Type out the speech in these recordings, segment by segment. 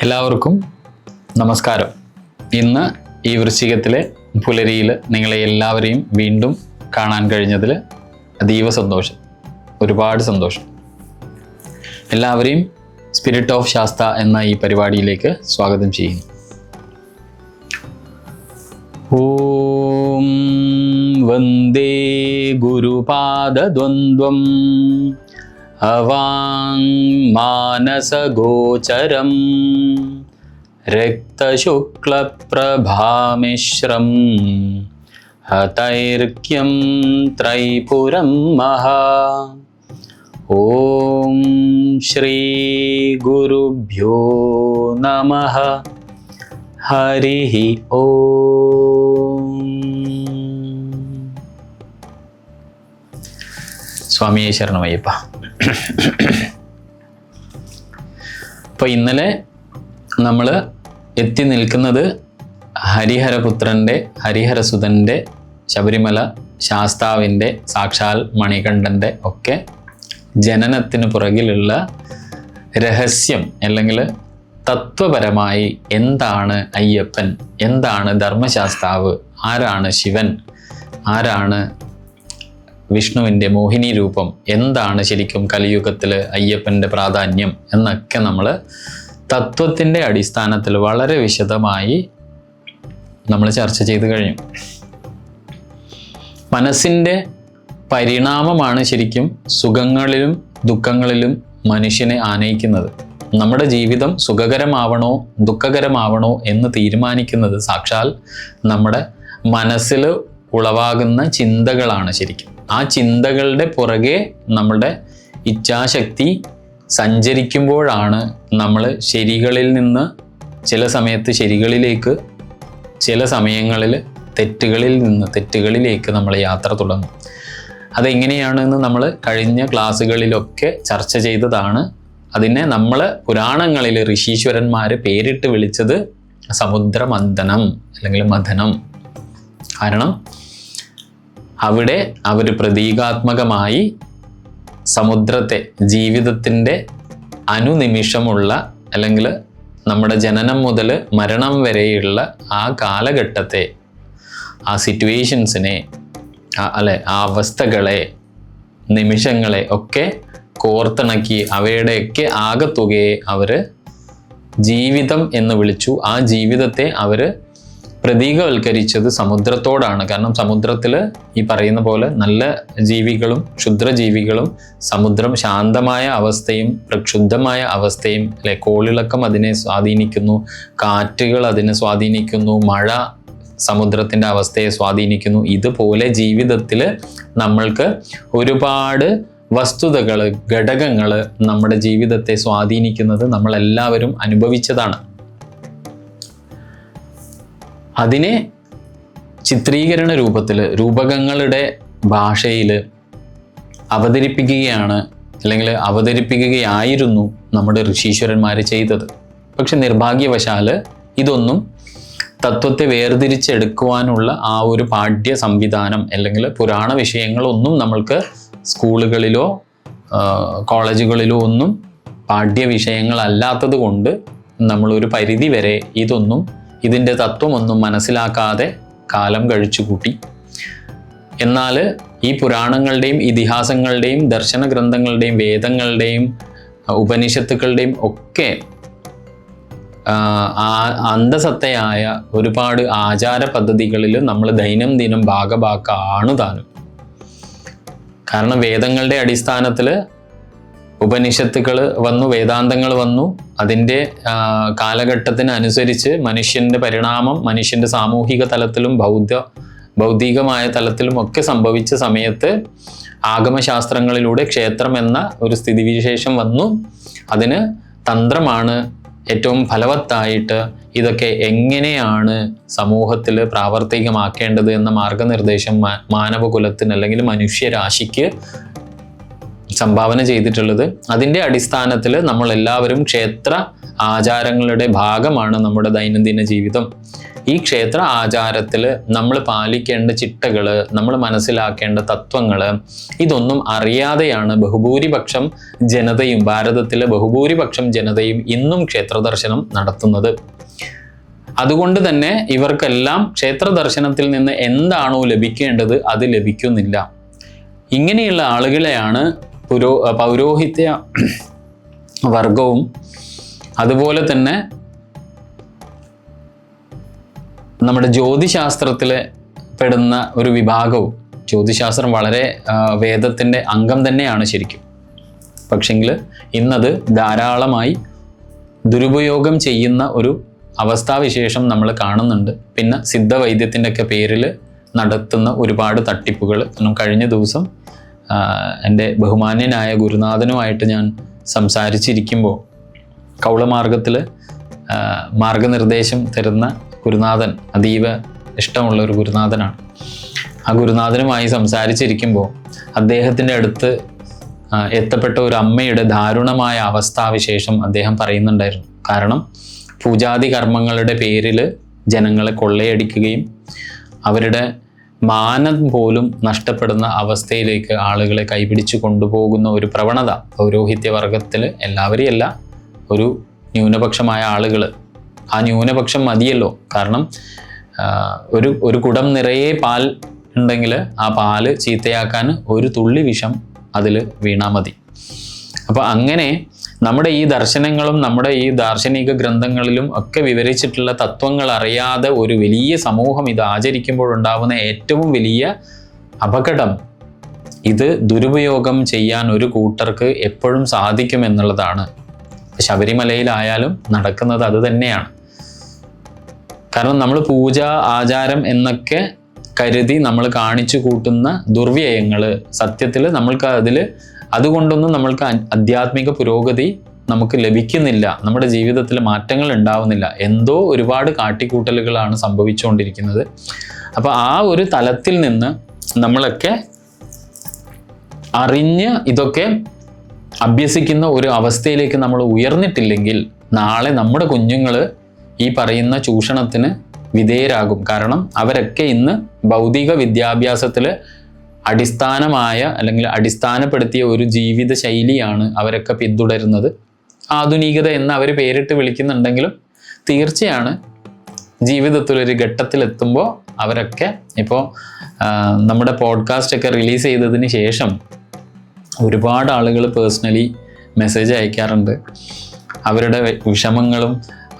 എല്ലാവർക്കും നമസ്കാരം. ഇന്ന് ഈ വൃശ്ചികത്തിലെ പുലരിയിൽ നിങ്ങളെ എല്ലാവരെയും വീണ്ടും കാണാൻ കഴിഞ്ഞതിൽ അതീവ സന്തോഷം, ഒരുപാട് സന്തോഷം. എല്ലാവരെയും സ്പിരിറ്റ് ഓഫ് ശാസ്ത എന്ന ഈ പരിപാടിയിലേക്ക് സ്വാഗതം ചെയ്യുന്നു. ഓം വന്ദേ ഗുരുപാദദ്വന്ദ്വം അവാങ് മാനസഗോചരം രക്തശുക്ലപ്രഭാമിശ്രം ഹതൈർക്യം ത്രൈപുരം മഹാ. ഓം ശ്രീ ഗുരുഭ്യോ നമഃ. ഹരി ഓം. സ്വാമിയെ ശരണമയ്യപ്പ. അപ്പോൾ ഇന്നലെ നമ്മൾ എത്തി നിൽക്കുന്നത് ഹരിഹരസുതൻ്റെ ശബരിമല ശാസ്താവിൻ്റെ സാക്ഷാൽ മണികണ്ഠൻ്റെ ഒക്കെ ജനനത്തിന് പുറകിലുള്ള രഹസ്യം അല്ലെങ്കിൽ തത്വപരമായി എന്താണ് അയ്യപ്പൻ, എന്താണ് ധർമ്മശാസ്താവ്, ആരാണ് ശിവൻ, ആരാണ് വിഷ്ണുവിൻ്റെ മോഹിനി രൂപം, എന്താണ് ശരിക്കും കലിയുഗത്തിൽ അയ്യപ്പൻ്റെ പ്രാധാന്യം എന്നൊക്കെ നമ്മൾ തത്വത്തിൻ്റെ അടിസ്ഥാനത്തിൽ വളരെ വിശദമായി നമ്മൾ ചർച്ച ചെയ്തു കഴിഞ്ഞു. മനസ്സിൻ്റെ പരിണാമമാണ് ശരിക്കും സുഖങ്ങളിലും ദുഃഖങ്ങളിലും മനുഷ്യനെ ആനയിക്കുന്നത്. നമ്മുടെ ജീവിതം സുഖകരമാവണോ ദുഃഖകരമാവണോ എന്ന് തീരുമാനിക്കുന്നത് സാക്ഷാൽ നമ്മുടെ മനസ്സിൽ ഉളവാകുന്ന ചിന്തകളാണ്. ശരിക്കും ആ ചിന്തകളുടെ പുറകെ നമ്മുടെ ഇച്ഛാശക്തി സഞ്ചരിക്കുമ്പോഴാണ് നമ്മൾ ശരികളിൽ നിന്ന് ചില സമയത്ത് ശരികളിലേക്ക്, ചില സമയങ്ങളിൽ തെറ്റുകളിൽ നിന്ന് തെറ്റുകളിലേക്ക് നമ്മൾ യാത്ര തുടങ്ങും. അതെങ്ങനെയാണെന്ന് നമ്മൾ കഴിഞ്ഞ ക്ലാസ്സുകളിലൊക്കെ ചർച്ച ചെയ്തതാണ്. അതിനെ നമ്മൾ പുരാണങ്ങളിൽ ഋഷീശ്വരന്മാർ പേരിട്ട് വിളിച്ചത് സമുദ്രമന്ഥനം അല്ലെങ്കിൽ മഥനം. കാരണം അവിടെ അവർ പ്രതീകാത്മകമായി സമുദ്രത്തെ, ജീവിതത്തിൻ്റെ അനുനിമിഷമുള്ള അല്ലെങ്കിൽ നമ്മുടെ ജനനം മുതൽ മരണം വരെയുള്ള ആ കാലഘട്ടത്തെ, ആ സിറ്റുവേഷൻസിനെ, ആ അവസ്ഥകളെ, നിമിഷങ്ങളെ ഒക്കെ കോർത്തിണക്കി അവയുടെയൊക്കെ ആകത്തുകയെ അവർ ജീവിതം എന്ന് വിളിച്ചു. ആ ജീവിതത്തെ അവർ പ്രതീകവൽക്കരിച്ചത് സമുദ്രത്തോടാണ്. കാരണം സമുദ്രത്തിൽ ഈ പറയുന്ന പോലെ നല്ല ജീവികളും ക്ഷുദ്രജീവികളും, സമുദ്രം ശാന്തമായ അവസ്ഥയും പ്രക്ഷുബ്ധമായ അവസ്ഥയും, കോളിളക്കം അതിനെ സ്വാധീനിക്കുന്നു, കാറ്റുകൾ അതിനെ സ്വാധീനിക്കുന്നു, മഴ സമുദ്രത്തിൻ്റെ അവസ്ഥയെ സ്വാധീനിക്കുന്നു. ഇതുപോലെ ജീവിതത്തിൽ നമ്മൾക്ക് ഒരുപാട് വസ്തുതകൾ, ഘടകങ്ങൾ നമ്മുടെ ജീവിതത്തെ സ്വാധീനിക്കുന്നത് നമ്മളെല്ലാവരും അനുഭവിച്ചതാണ്. അതിനെ ചിത്രീകരണ രൂപത്തിൽ, രൂപകങ്ങളുടെ ഭാഷയിൽ അവതരിപ്പിക്കുകയാണ് അല്ലെങ്കിൽ അവതരിപ്പിക്കുകയായിരുന്നു നമ്മുടെ ഋഷീശ്വരന്മാർ ചെയ്തത്. പക്ഷെ നിർഭാഗ്യവശാൽ ഇതൊന്നും തത്വത്തെ വേർതിരിച്ചെടുക്കുവാനുള്ള ആ ഒരു പാഠ്യ സംവിധാനം അല്ലെങ്കിൽ പുരാണ വിഷയങ്ങളൊന്നും നമ്മൾക്ക് സ്കൂളുകളിലോ കോളേജുകളിലോ ഒന്നും പാഠ്യ വിഷയങ്ങളല്ലാത്തത് കൊണ്ട് നമ്മളൊരു പരിധി വരെ ഇതിൻ്റെ തത്വമൊന്നും മനസ്സിലാക്കാതെ കാലം കഴിച്ചു കൂട്ടി. എന്നാൽ ഈ പുരാണങ്ങളുടെയും ഇതിഹാസങ്ങളുടെയും ദർശന ഗ്രന്ഥങ്ങളുടെയും വേദങ്ങളുടെയും ഉപനിഷത്തുക്കളുടെയും ഒക്കെ അന്തസത്തയായ ഒരുപാട് ആചാര പദ്ധതികളിൽ നമ്മൾ ദൈനംദിനം ഭാഗഭാക്കാണ് താനും. കാരണം വേദങ്ങളുടെ അടിസ്ഥാനത്തിൽ ഉപനിഷത്തുകൾ വന്നു, വേദാന്തങ്ങൾ വന്നു. അതിൻ്റെ കാലഘട്ടത്തിനനുസരിച്ച് മനുഷ്യൻ്റെ പരിണാമം, മനുഷ്യൻ്റെ സാമൂഹിക തലത്തിലും ഭൗതികമായ തലത്തിലും ഒക്കെ സംഭവിച്ച സമയത്ത് ആഗമശാസ്ത്രങ്ങളിലൂടെ ക്ഷേത്രം എന്ന ഒരു സ്ഥിതിവിശേഷം വന്നു. അതിന് തന്ത്രമാണ് ഏറ്റവും ഫലവത്തായിട്ട് ഇതൊക്കെ എങ്ങനെയാണ് സമൂഹത്തിൽ പ്രാവർത്തികമാക്കേണ്ടത് എന്ന മാർഗനിർദ്ദേശം മാനവകുലത്തിന് അല്ലെങ്കിൽ മനുഷ്യരാശിക്ക് സംഭാവന ചെയ്തിട്ടുള്ളത്. അതിൻ്റെ അടിസ്ഥാനത്തിൽ നമ്മൾ എല്ലാവരും ക്ഷേത്ര ആചാരങ്ങളുടെ ഭാഗമാണ് നമ്മുടെ ദൈനംദിന ജീവിതം. ഈ ക്ഷേത്ര ആചാരത്തിൽ നമ്മൾ പാലിക്കേണ്ട ചിട്ടകൾ, നമ്മൾ മനസ്സിലാക്കേണ്ട തത്വങ്ങൾ, ഇതൊന്നും അറിയാതെയാണ് ബഹുഭൂരിപക്ഷം ജനതയും, ഭാരതത്തിലെ ബഹുഭൂരിപക്ഷം ജനതയും ഇന്നും ക്ഷേത്ര ദർശനം നടത്തുന്നത്. അതുകൊണ്ട് തന്നെ ഇവർക്കെല്ലാം ക്ഷേത്ര ദർശനത്തിൽ നിന്ന് എന്താണോ ലഭിക്കേണ്ടത് അത് ലഭിക്കുന്നില്ല. ഇങ്ങനെയുള്ള ആളുകളെയാണ് പൗരോഹിത്യ വർഗവും അതുപോലെ തന്നെ നമ്മുടെ ജ്യോതിശാസ്ത്രത്തിൽ പെടുന്ന ഒരു വിഭാഗവും. ജ്യോതിശാസ്ത്രം വളരെ വേദത്തിൻ്റെ അംഗം തന്നെയാണ് ശരിക്കും. പക്ഷെങ്കിൽ ഇന്നത് ധാരാളമായി ദുരുപയോഗം ചെയ്യുന്ന ഒരു അവസ്ഥാവിശേഷം നമ്മൾ കാണുന്നുണ്ട്. പിന്നെ സിദ്ധവൈദ്യത്തിൻ്റെ ഒക്കെ പേരിൽ നടത്തുന്ന ഒരുപാട് തട്ടിപ്പുകൾ. കഴിഞ്ഞ ദിവസം എൻ്റെ ബഹുമാന്യനായ ഗുരുനാഥനുമായിട്ട് ഞാൻ സംസാരിച്ചിരിക്കുമ്പോൾ കൗളമാർഗത്തിൽ മാർഗനിർദ്ദേശം തരുന്ന ഗുരുനാഥൻ അതീവ ഇഷ്ടമുള്ള ഒരു ഗുരുനാഥനാണ്. ആ ഗുരുനാഥനുമായി സംസാരിച്ചിരിക്കുമ്പോൾ അദ്ദേഹത്തിൻ്റെ അടുത്ത് എത്തപ്പെട്ട ഒരു അമ്മയുടെ ദാരുണമായ അവസ്ഥാവിശേഷം അദ്ദേഹം പറയുന്നുണ്ടായിരുന്നു. കാരണം പൂജാതി കർമ്മങ്ങളുടെ പേരിൽ ജനങ്ങളെ കൊള്ളയടിക്കുകയും അവരുടെ മാനം പോലും നഷ്ടപ്പെടുന്ന അവസ്ഥയിലേക്ക് ആളുകളെ കൈപിടിച്ചു കൊണ്ടുപോകുന്ന ഒരു പ്രവണത പൗരോഹിത്യവർഗത്തിൽ, എല്ലാവരെയും അല്ല, ഒരു ന്യൂനപക്ഷമായ ആളുകൾ. ആ ന്യൂനപക്ഷം മതിയല്ലോ. കാരണം ഒരു കുടം നിറയെ പാൽ ഉണ്ടെങ്കിൽ ആ പാല് ചീത്തയാക്കാൻ ഒരു തുള്ളി വിഷം അതിൽ വീണാൽ മതി. അപ്പോൾ അങ്ങനെ നമ്മുടെ ഈ ദർശനങ്ങളും നമ്മുടെ ഈ ദാർശനിക ഗ്രന്ഥങ്ങളിലും ഒക്കെ വിവരിച്ചിട്ടുള്ള തത്വങ്ങൾ അറിയാതെ ഒരു വലിയ സമൂഹം ഇത് ആചരിക്കുമ്പോഴുണ്ടാവുന്ന ഏറ്റവും വലിയ അപകടം, ഇത് ദുരുപയോഗം ചെയ്യാൻ ഒരു കൂട്ടർക്ക് എപ്പോഴും സാധിക്കുമെന്നുള്ളതാണ്. ശബരിമലയിലായാലും നടക്കുന്നത് അത് തന്നെയാണ്. കാരണം നമ്മൾ പൂജ ആചാരം എന്നൊക്കെ കരുതി നമ്മൾ കാണിച്ചു കൂട്ടുന്ന ദുർവ്യയങ്ങൾ സത്യത്തിൽ നമ്മൾക്ക് അതുകൊണ്ടൊന്നും നമ്മൾക്ക് ആധ്യാത്മിക പുരോഗതി നമുക്ക് ലഭിക്കുന്നില്ല. നമ്മുടെ ജീവിതത്തിൽ മാറ്റങ്ങൾ ഉണ്ടാവുന്നില്ല. എന്തോ ഒരുപാട് കാട്ടിക്കൂട്ടലുകളാണ് സംഭവിച്ചുകൊണ്ടിരിക്കുന്നത്. അപ്പോൾ ആ ഒരു തലത്തിൽ നിന്ന് നമ്മളൊക്കെ അറിഞ്ഞ് ഇതൊക്കെ അഭ്യസിക്കുന്ന ഒരു അവസ്ഥയിലേക്ക് നമ്മൾ ഉയർന്നിട്ടില്ലെങ്കിൽ നാളെ നമ്മുടെ കുഞ്ഞുങ്ങൾ ഈ പറയുന്ന ചൂഷണത്തിന് വിധേയരാകും. കാരണം അവരൊക്കെ ഇന്ന് ഭൗതിക വിദ്യാഭ്യാസത്തിൽ അടിസ്ഥാനമായ അല്ലെങ്കിൽ അടിസ്ഥാനപ്പെടുത്തിയ ഒരു ജീവിത ശൈലിയാണ് അവരൊക്കെ പിന്തുടരുന്നത്. ആധുനികത എന്ന് അവർ പേരിട്ട് വിളിക്കുന്നുണ്ടെങ്കിലും തീർച്ചയാണ് ജീവിതത്തിലൊരു ഘട്ടത്തിലെത്തുമ്പോൾ അവരൊക്കെ ഇപ്പോൾ നമ്മുടെ പോഡ്കാസ്റ്റ് ഒക്കെ റിലീസ് ചെയ്തതിന് ശേഷം ഒരുപാട് ആളുകൾ പേഴ്സണലി മെസ്സേജ് അയക്കാറുണ്ട്. അവരുടെ വിഷമങ്ങളും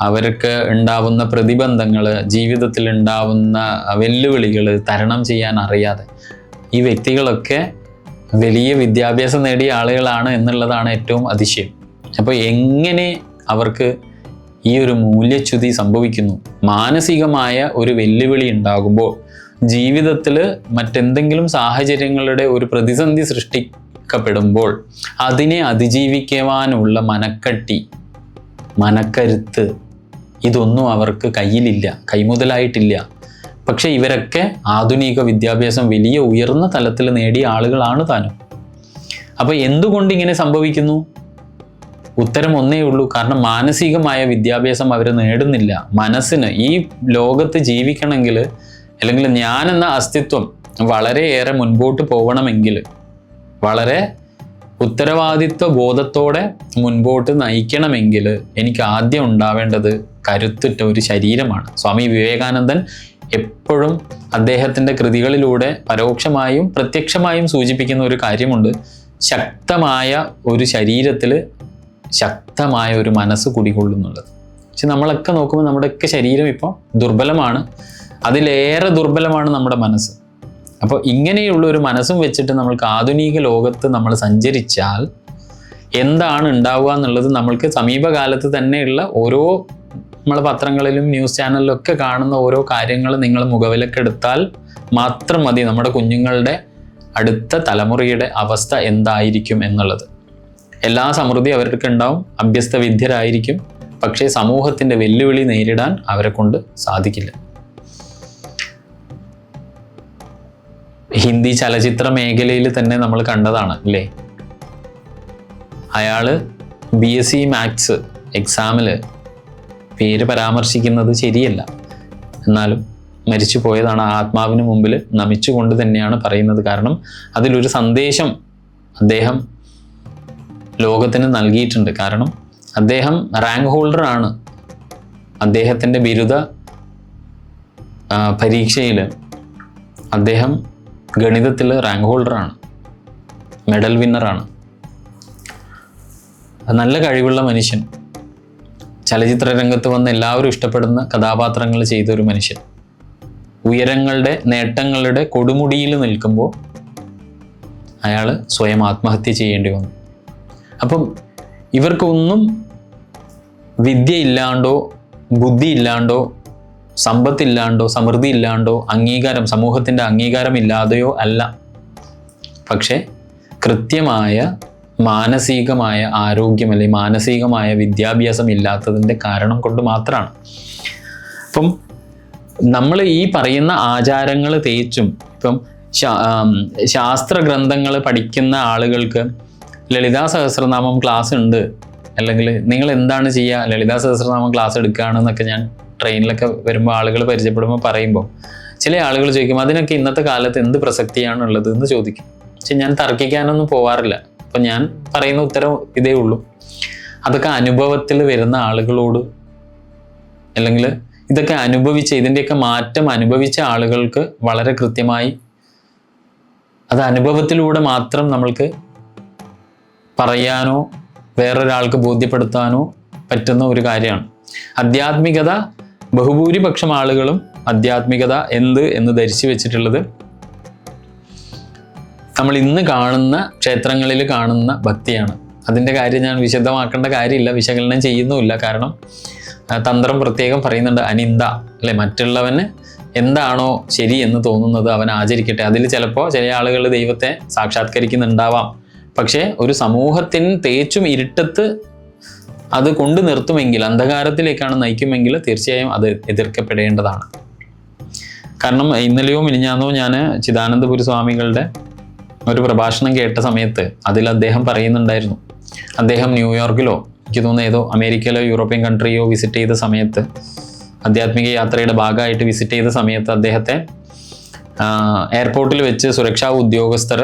അവർക്ക് ഉണ്ടാവുന്ന പ്രതിബന്ധങ്ങൾ, ജീവിതത്തിൽ ഉണ്ടാവുന്ന വെല്ലുവിളികൾ തരണം ചെയ്യാൻ അറിയാതെ. ഈ വ്യക്തികളൊക്കെ വലിയ വിദ്യാഭ്യാസം നേടിയ ആളുകളാണ് എന്നുള്ളതാണ് ഏറ്റവും അതിശയം. അപ്പോൾ എങ്ങനെ അവർക്ക് ഈ ഒരു മൂല്യച്യുതി സംഭവിക്കുന്നു? മാനസികമായ ഒരു വെല്ലുവിളി ഉണ്ടാകുമ്പോൾ, ജീവിതത്തിൽ മറ്റെന്തെങ്കിലും സാഹചര്യങ്ങളുടെ ഒരു പ്രതിസന്ധി സൃഷ്ടിക്കപ്പെടുമ്പോൾ അതിനെ അതിജീവിക്കുവാനുള്ള മനക്കട്ടി, മനക്കരുത്ത്, ഇതൊന്നും അവർക്ക് കയ്യിലില്ല, കൈമുതലായിട്ടില്ല. പക്ഷെ ഇവരൊക്കെ ആധുനിക വിദ്യാഭ്യാസം വലിയ ഉയർന്ന തലത്തിൽ നേടിയ ആളുകളാണ് താനും. അപ്പോൾ എന്തുകൊണ്ട് ഇങ്ങനെ സംഭവിക്കുന്നു? ഉത്തരം ഒന്നേ ഉള്ളൂ. കാരണം മാനസികമായ വിദ്യാഭ്യാസം അവർ നേടുന്നില്ല. മനസ്സിന് ഈ ലോകത്ത് ജീവിക്കണമെങ്കിൽ, അല്ലെങ്കിൽ ഞാനെന്ന അസ്തിത്വം വളരെയേറെ മുൻപോട്ട് പോകണമെങ്കിൽ, വളരെ ഉത്തരവാദിത്വ ബോധത്തോടെ മുൻപോട്ട് നയിക്കണമെങ്കിൽ എനിക്ക് ആദ്യം ഉണ്ടാവേണ്ടത് കരുത്തുറ്റ ഒരു ശരീരമാണ്. സ്വാമി വിവേകാനന്ദൻ എപ്പോഴും അദ്ദേഹത്തിൻ്റെ കൃതികളിലൂടെ പരോക്ഷമായും പ്രത്യക്ഷമായും സൂചിപ്പിക്കുന്ന ഒരു കാര്യമുണ്ട്. ശക്തമായ ഒരു ശരീരത്തിൽ ശക്തമായ ഒരു മനസ്സ് കുടികൊള്ളുന്നുള്ളത്. പക്ഷെ നമ്മളൊക്കെ നോക്കുമ്പോൾ നമ്മുടെയൊക്കെ ശരീരം ഇപ്പോൾ ദുർബലമാണ്. അതിലേറെ ദുർബലമാണ് നമ്മുടെ മനസ്സ്. അപ്പോൾ ഇങ്ങനെയുള്ള ഒരു മനസ്സും വെച്ചിട്ട് നമ്മൾക്ക് ആധുനിക ലോകത്ത് നമ്മൾ സഞ്ചരിച്ചാൽ എന്താണ് ഉണ്ടാവുക എന്നുള്ളത് നമ്മൾക്ക് സമീപകാലത്ത് തന്നെയുള്ള ഓരോ നമ്മളെ പത്രങ്ങളിലും ന്യൂസ് ചാനലിലും ഒക്കെ കാണുന്ന ഓരോ കാര്യങ്ങൾ നിങ്ങൾ മുഖവിലക്കെടുത്താൽ മാത്രം മതി നമ്മുടെ കുഞ്ഞുങ്ങളുടെ അടുത്ത തലമുറയുടെ അവസ്ഥ എന്തായിരിക്കും എന്നുള്ളത്. എല്ലാ സമൃദ്ധി അവർക്ക് ഉണ്ടാവും, അഭ്യസ്ത വിദ്യരായിരിക്കും. പക്ഷേ സമൂഹത്തിൻ്റെ വെല്ലുവിളി നേരിടാൻ അവരെ കൊണ്ട് സാധിക്കില്ല. ഹിന്ദി ചലച്ചിത്ര മേഖലയിൽ തന്നെ നമ്മൾ കണ്ടതാണ് അല്ലേ? അയാൾ BSc മാത്സ് എക്സാമിൽ പേര് പരാമർശിക്കുന്നത് ശരിയല്ല, എന്നാലും മരിച്ചു പോയതാണ്. ആത്മാവിന് മുമ്പിൽ നമിച്ചുകൊണ്ട് തന്നെയാണ് പറയുന്നത്. കാരണം അതിലൊരു സന്ദേശം അദ്ദേഹം ലോകത്തിന് നൽകിയിട്ടുണ്ട്. കാരണം അദ്ദേഹം റാങ്ക് ഹോൾഡറാണ്. അദ്ദേഹത്തിൻ്റെ ബിരുദ പരീക്ഷയിൽ അദ്ദേഹം ഗണിതത്തിൽ റാങ്ക് ഹോൾഡറാണ്, മെഡൽ വിന്നറാണ്. നല്ല കഴിവുള്ള മനുഷ്യൻ, ചലച്ചിത്ര രംഗത്ത് വന്ന് എല്ലാവരും ഇഷ്ടപ്പെടുന്ന കഥാപാത്രങ്ങൾ ചെയ്തൊരു മനുഷ്യൻ, ഉയരങ്ങളുടെ നേട്ടങ്ങളുടെ കൊടുമുടിയിൽ നിൽക്കുമ്പോൾ അയാൾ സ്വയം ആത്മഹത്യ ചെയ്യേണ്ടി വന്നു. അപ്പം ഇവർക്കൊന്നും വിദ്യ ഇല്ലാണ്ടോ ബുദ്ധി ഇല്ലാണ്ടോ സമ്പത്തില്ലാണ്ടോ സമൃദ്ധി ഇല്ലാണ്ടോ അംഗീകാരം, സമൂഹത്തിൻ്റെ അംഗീകാരം ഇല്ലാതെയോ അല്ല, പക്ഷേ കൃത്യമായ മാനസികമായ ആരോഗ്യം അല്ലെങ്കിൽ മാനസികമായ വിദ്യാഭ്യാസം ഇല്ലാത്തതിൻ്റെ കാരണം കൊണ്ട് മാത്രമാണ്. അപ്പം നമ്മൾ ഈ പറയുന്ന ആചാരങ്ങൾ തേച്ചും, ഇപ്പം ശാസ്ത്ര ഗ്രന്ഥങ്ങൾ പഠിക്കുന്ന ആളുകൾക്ക് ലളിതാ സഹസ്രനാമം ക്ലാസ് ഉണ്ട്, അല്ലെങ്കിൽ നിങ്ങൾ എന്താണ് ചെയ്യുക, ലളിതാ സഹസ്രനാമം ക്ലാസ് എടുക്കുകയാണെന്നൊക്കെ ഞാൻ ട്രെയിനിലൊക്കെ വരുമ്പോൾ ആളുകൾ പരിചയപ്പെടുമ്പോൾ പറയുമ്പോൾ ചില ആളുകൾ ചോദിക്കും അതിനൊക്കെ ഇന്നത്തെ കാലത്ത് എന്ത് പ്രസക്തിയാണുള്ളത് എന്ന് ചോദിക്കും. പക്ഷെ ഞാൻ തർക്കിക്കാനൊന്നും പോവാറില്ല. അപ്പം ഞാൻ പറയുന്ന ഉത്തരം ഇതേ ഉള്ളൂ. അതൊക്കെ അനുഭവത്തിൽ വരുന്ന ആളുകളോട്, അല്ലെങ്കിൽ ഇതൊക്കെ ഇതിൻ്റെയൊക്കെ മാറ്റം അനുഭവിച്ച ആളുകൾക്ക് വളരെ കൃത്യമായി അത് അനുഭവത്തിലൂടെ മാത്രം നമ്മൾക്ക് പറയാനോ വേറൊരാൾക്ക് ബോധ്യപ്പെടുത്താനോ പറ്റുന്ന ഒരു കാര്യമാണ്. ആധ്യാത്മികത, ബഹുഭൂരിപക്ഷം ആളുകളും ആധ്യാത്മികത എന്ന് ധരിച്ചു വെച്ചിട്ടുള്ളത് നമ്മൾ ഇന്ന് കാണുന്ന ക്ഷേത്രങ്ങളിൽ കാണുന്ന ഭക്തിയാണ്. അതിൻ്റെ കാര്യം ഞാൻ വിശദമാക്കേണ്ട കാര്യമില്ല, വിശകലനം ചെയ്യുന്നുമില്ല. കാരണം തന്ത്രം പ്രത്യേകം പറയുന്നുണ്ട് അനിന്ദ, അല്ലെ, മറ്റുള്ളവന് എന്താണോ ശരി എന്ന് തോന്നുന്നത് അവൻ ആചരിക്കട്ടെ. അതിൽ ചിലപ്പോൾ ചില ആളുകൾ ദൈവത്തെ സാക്ഷാത്കരിക്കുന്നുണ്ടാവാം, പക്ഷേ ഒരു സമൂഹത്തിന് തേച്ചും ഇരുട്ടത്ത് അത് കൊണ്ടു നിർത്തുമെങ്കിൽ, അന്ധകാരത്തിലേക്കാണ് നയിക്കുമെങ്കിൽ തീർച്ചയായും അത് എതിർക്കപ്പെടേണ്ടതാണ്. കാരണം ഇന്നലെയോ മിനിഞ്ഞാന്നോ ഞാൻ ചിദാനന്ദപുരി സ്വാമികളുടെ ഒരു പ്രഭാഷണം കേട്ട സമയത്ത് അതിൽ അദ്ദേഹം പറയുന്നുണ്ടായിരുന്നു, അദ്ദേഹം ന്യൂയോർക്കിലോ എനിക്ക് തോന്നുന്നു ഏതോ അമേരിക്കയിലോ യൂറോപ്യൻ കൺട്രിയോ വിസിറ്റ് ചെയ്ത സമയത്ത്, ആധ്യാത്മിക യാത്രയുടെ ഭാഗമായിട്ട് വിസിറ്റ് ചെയ്ത സമയത്ത് അദ്ദേഹത്തെ എയർപോർട്ടിൽ വെച്ച് സുരക്ഷാ ഉദ്യോഗസ്ഥർ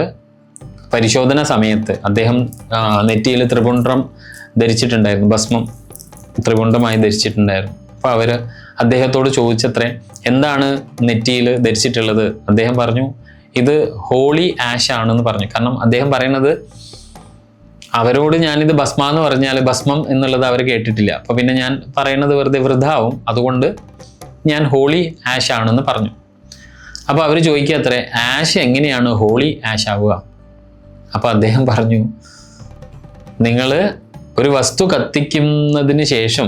പരിശോധന സമയത്ത് അദ്ദേഹം നെറ്റിയിൽ ത്രിപുണ്ഡ്രം ധരിച്ചിട്ടുണ്ടായിരുന്നു, ഭസ്മം ത്രിപുണ്ഡമായി ധരിച്ചിട്ടുണ്ടായിരുന്നു. അപ്പോൾ അവർ അദ്ദേഹത്തോട് ചോദിച്ചത്രേ എന്താണ് നെറ്റിയിൽ ധരിച്ചിട്ടുള്ളത്. അദ്ദേഹം പറഞ്ഞു ഇത് ഹോളി ആഷ് ആണെന്ന് പറഞ്ഞു. കാരണം അദ്ദേഹം പറയുന്നത് അവരോട് ഞാനിത് ഭസ്മ എന്ന് പറഞ്ഞാൽ ഭസ്മം എന്നുള്ളത് അവർ കേട്ടിട്ടില്ല, അപ്പോൾ പിന്നെ ഞാൻ പറയുന്നത് വെറുതെ വൃഥാവും, അതുകൊണ്ട് ഞാൻ ഹോളി ആഷ് ആണെന്ന് പറഞ്ഞു. അപ്പോൾ അവർ ചോദിക്കാത്രേ ആഷ് എങ്ങനെയാണ് ഹോളി ആഷ് ആവുക? അപ്പോൾ അദ്ദേഹം പറഞ്ഞു നിങ്ങൾ ഒരു വസ്തു കത്തിക്കുന്നതിന് ശേഷം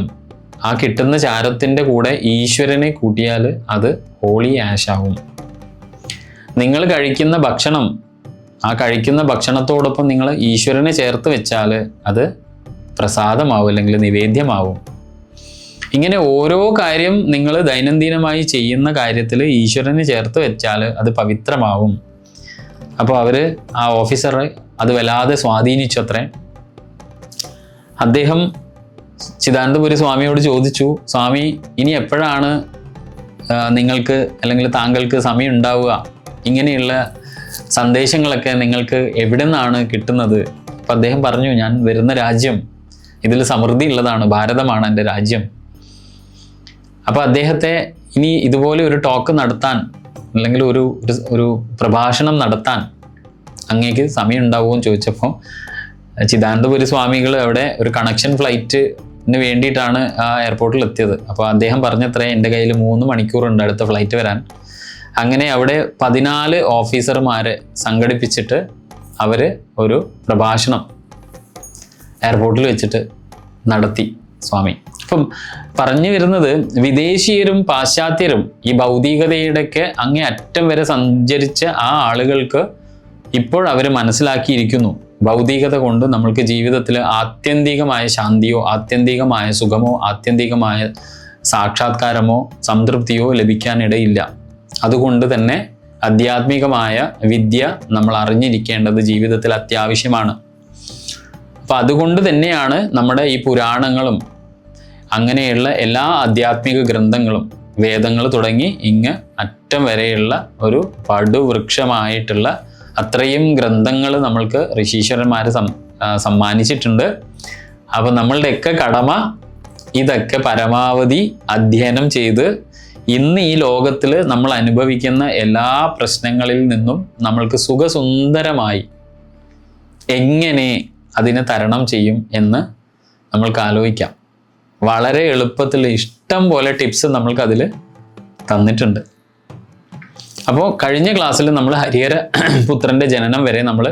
ആ കിട്ടുന്ന ചാരത്തിൻ്റെ കൂടെ ഈശ്വരനെ കൂട്ടിയാൽ അത് ഹോളി ആഷ് ആവും. നിങ്ങൾ കഴിക്കുന്ന ഭക്ഷണം, ആ കഴിക്കുന്ന ഭക്ഷണത്തോടൊപ്പം നിങ്ങൾ ഈശ്വരനെ ചേർത്ത് വെച്ചാൽ അത് പ്രസാദമാവും, അല്ലെങ്കിൽ നിവേദ്യമാവും. ഇങ്ങനെ ഓരോ കാര്യം നിങ്ങൾ ദൈനംദിനമായി ചെയ്യുന്ന കാര്യത്തിൽ ഈശ്വരനെ ചേർത്ത് വെച്ചാൽ അത് പവിത്രമാവും. അപ്പോൾ ആ ഓഫീസർ അത് വല്ലാതെ സ്വാധീനിച്ചു അത്രേ. അദ്ദേഹം ചിദാനന്ദപുരി സ്വാമിയോട് ചോദിച്ചു, സ്വാമി ഇനി എപ്പോഴാണ് നിങ്ങൾക്ക് അല്ലെങ്കിൽ താങ്കൾക്ക് സമയം ഉണ്ടാവുക? ഇങ്ങനെയുള്ള സന്ദേശങ്ങളൊക്കെ നിങ്ങൾക്ക് എവിടെ നിന്നാണ് കിട്ടുന്നത്? അപ്പം അദ്ദേഹം പറഞ്ഞു ഞാൻ വരുന്ന രാജ്യം ഇതിൽ സമൃദ്ധി ഉള്ളതാണ്, ഭാരതമാണ് എൻ്റെ രാജ്യം. അപ്പോൾ അദ്ദേഹത്തെ ഇനി ഇതുപോലെ ഒരു ടോക്ക് നടത്താൻ അല്ലെങ്കിൽ ഒരു പ്രഭാഷണം നടത്താൻ അങ്ങേക്ക് സമയം ഉണ്ടാവുമോ എന്ന് ചോദിച്ചപ്പോൾ ചിദാനന്ദപുരി സ്വാമികൾ അവിടെ ഒരു കണക്ഷൻ ഫ്ലൈറ്റിന് വേണ്ടിയിട്ടാണ് ആ എയർപോർട്ടിൽ എത്തിയത്. അപ്പോൾ അദ്ദേഹം പറഞ്ഞത്രേ എൻ്റെ കയ്യിൽ 3 മണിക്കൂറുണ്ട് അടുത്ത ഫ്ലൈറ്റ് വരാൻ. അങ്ങനെ അവിടെ 14 ഓഫീസർമാരെ സംഘടിപ്പിച്ചിട്ട് അവർ ഒരു പ്രഭാഷണം എയർപോർട്ടിൽ വെച്ചിട്ട് നടത്തി സ്വാമി. അപ്പം പറഞ്ഞു വരുന്നത് വിദേശീയരും പാശ്ചാത്യരും ഈ ഭൗതികതയുടെയൊക്കെ അങ്ങേ അറ്റം വരെ സഞ്ചരിച്ച ആ ആളുകൾക്ക് ഇപ്പോൾ അവർ മനസ്സിലാക്കിയിരിക്കുന്നു, ഭൗതികത കൊണ്ട് നമ്മൾക്ക് ജീവിതത്തിൽ ആത്യന്തികമായ ശാന്തിയോ ആത്യന്തികമായ സുഖമോ ആത്യന്തികമായ സാക്ഷാത്കാരമോ സംതൃപ്തിയോ ലഭിക്കാനിടയില്ല. അതുകൊണ്ട് തന്നെ ആധ്യാത്മികമായ വിദ്യ നമ്മൾ അറിഞ്ഞിരിക്കേണ്ടത് ജീവിതത്തിൽ അത്യാവശ്യമാണ്. അപ്പം അപ്പം അതുകൊണ്ട് തന്നെയാണ് നമ്മുടെ ഈ പുരാണങ്ങളും അങ്ങനെയുള്ള എല്ലാ ആധ്യാത്മിക ഗ്രന്ഥങ്ങളും വേദങ്ങൾ തുടങ്ങി ഇങ്ങ് അറ്റം വരെയുള്ള ഒരു പടുവൃക്ഷമായിട്ടുള്ള അത്രയും ഗ്രന്ഥങ്ങൾ നമ്മൾക്ക് ഋഷീശ്വരന്മാർ സമ്മാനിച്ചിട്ടുണ്ട്. അപ്പം നമ്മളുടെയൊക്കെ കടമ ഇതൊക്കെ പരമാവധി അധ്യയനം ചെയ്ത് ഇന്ന് ഈ ലോകത്തിൽ നമ്മൾ അനുഭവിക്കുന്ന എല്ലാ പ്രശ്നങ്ങളിൽ നിന്നും നമ്മൾക്ക് സുഖസുന്ദരമായി എങ്ങനെ അതിനെ തരണം ചെയ്യും എന്ന് നമ്മൾക്ക് ആലോചിക്കാം. വളരെ എളുപ്പത്തിൽ ഇഷ്ടം പോലെ ടിപ്സ് നമ്മൾക്ക് അതിൽ തന്നിട്ടുണ്ട്. അപ്പോൾ കഴിഞ്ഞ ക്ലാസ്സിൽ നമ്മൾ ഹരിഹര പുത്രൻ്റെ ജനനം വരെ നമ്മൾ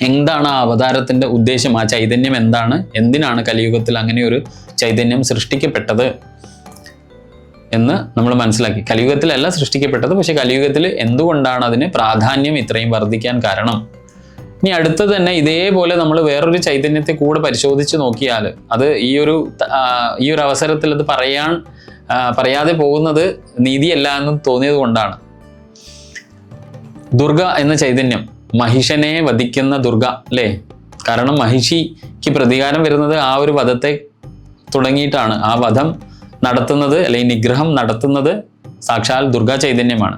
എന്താണ് ആ അവതാരത്തിൻ്റെ ഉദ്ദേശം, ആ ചൈതന്യം എന്താണ്, എന്തിനാണ് കലിയുഗത്തിൽ അങ്ങനെ ഒരു ചൈതന്യം സൃഷ്ടിക്കപ്പെട്ടത് എന്ന് നമ്മൾ മനസ്സിലാക്കി. കലിയുഗത്തിലല്ല സൃഷ്ടിക്കപ്പെട്ടത്, പക്ഷെ കലിയുഗത്തിൽ എന്തുകൊണ്ടാണ് അതിന് പ്രാധാന്യം ഇത്രയും വർദ്ധിക്കാൻ കാരണം. ഇനി അടുത്തത് തന്നെ ഇതേപോലെ നമ്മൾ വേറൊരു ചൈതന്യത്തെ കൂടെ പരിശോധിച്ച് നോക്കിയാൽ അത് ഈ ഒരു അവസരത്തിൽ അത് പറയാതെ പോകുന്നത് നീതിയല്ല എന്ന് തോന്നിയത് കൊണ്ടാണ്. ദുർഗ എന്ന ചൈതന്യം, മഹിഷനെ വധിക്കുന്ന ദുർഗ അല്ലേ? കാരണം മഹിഷിക്ക് പ്രതികാരം വരുന്നത് ആ ഒരു വധത്തെ തുടങ്ങിയിട്ടാണ്. ആ വധം നടത്തുന്നത് അല്ലെങ്കിൽ നിഗ്രഹം നടത്തുന്നത് സാക്ഷാൽ ദുർഗാ ചൈതന്യമാണ്.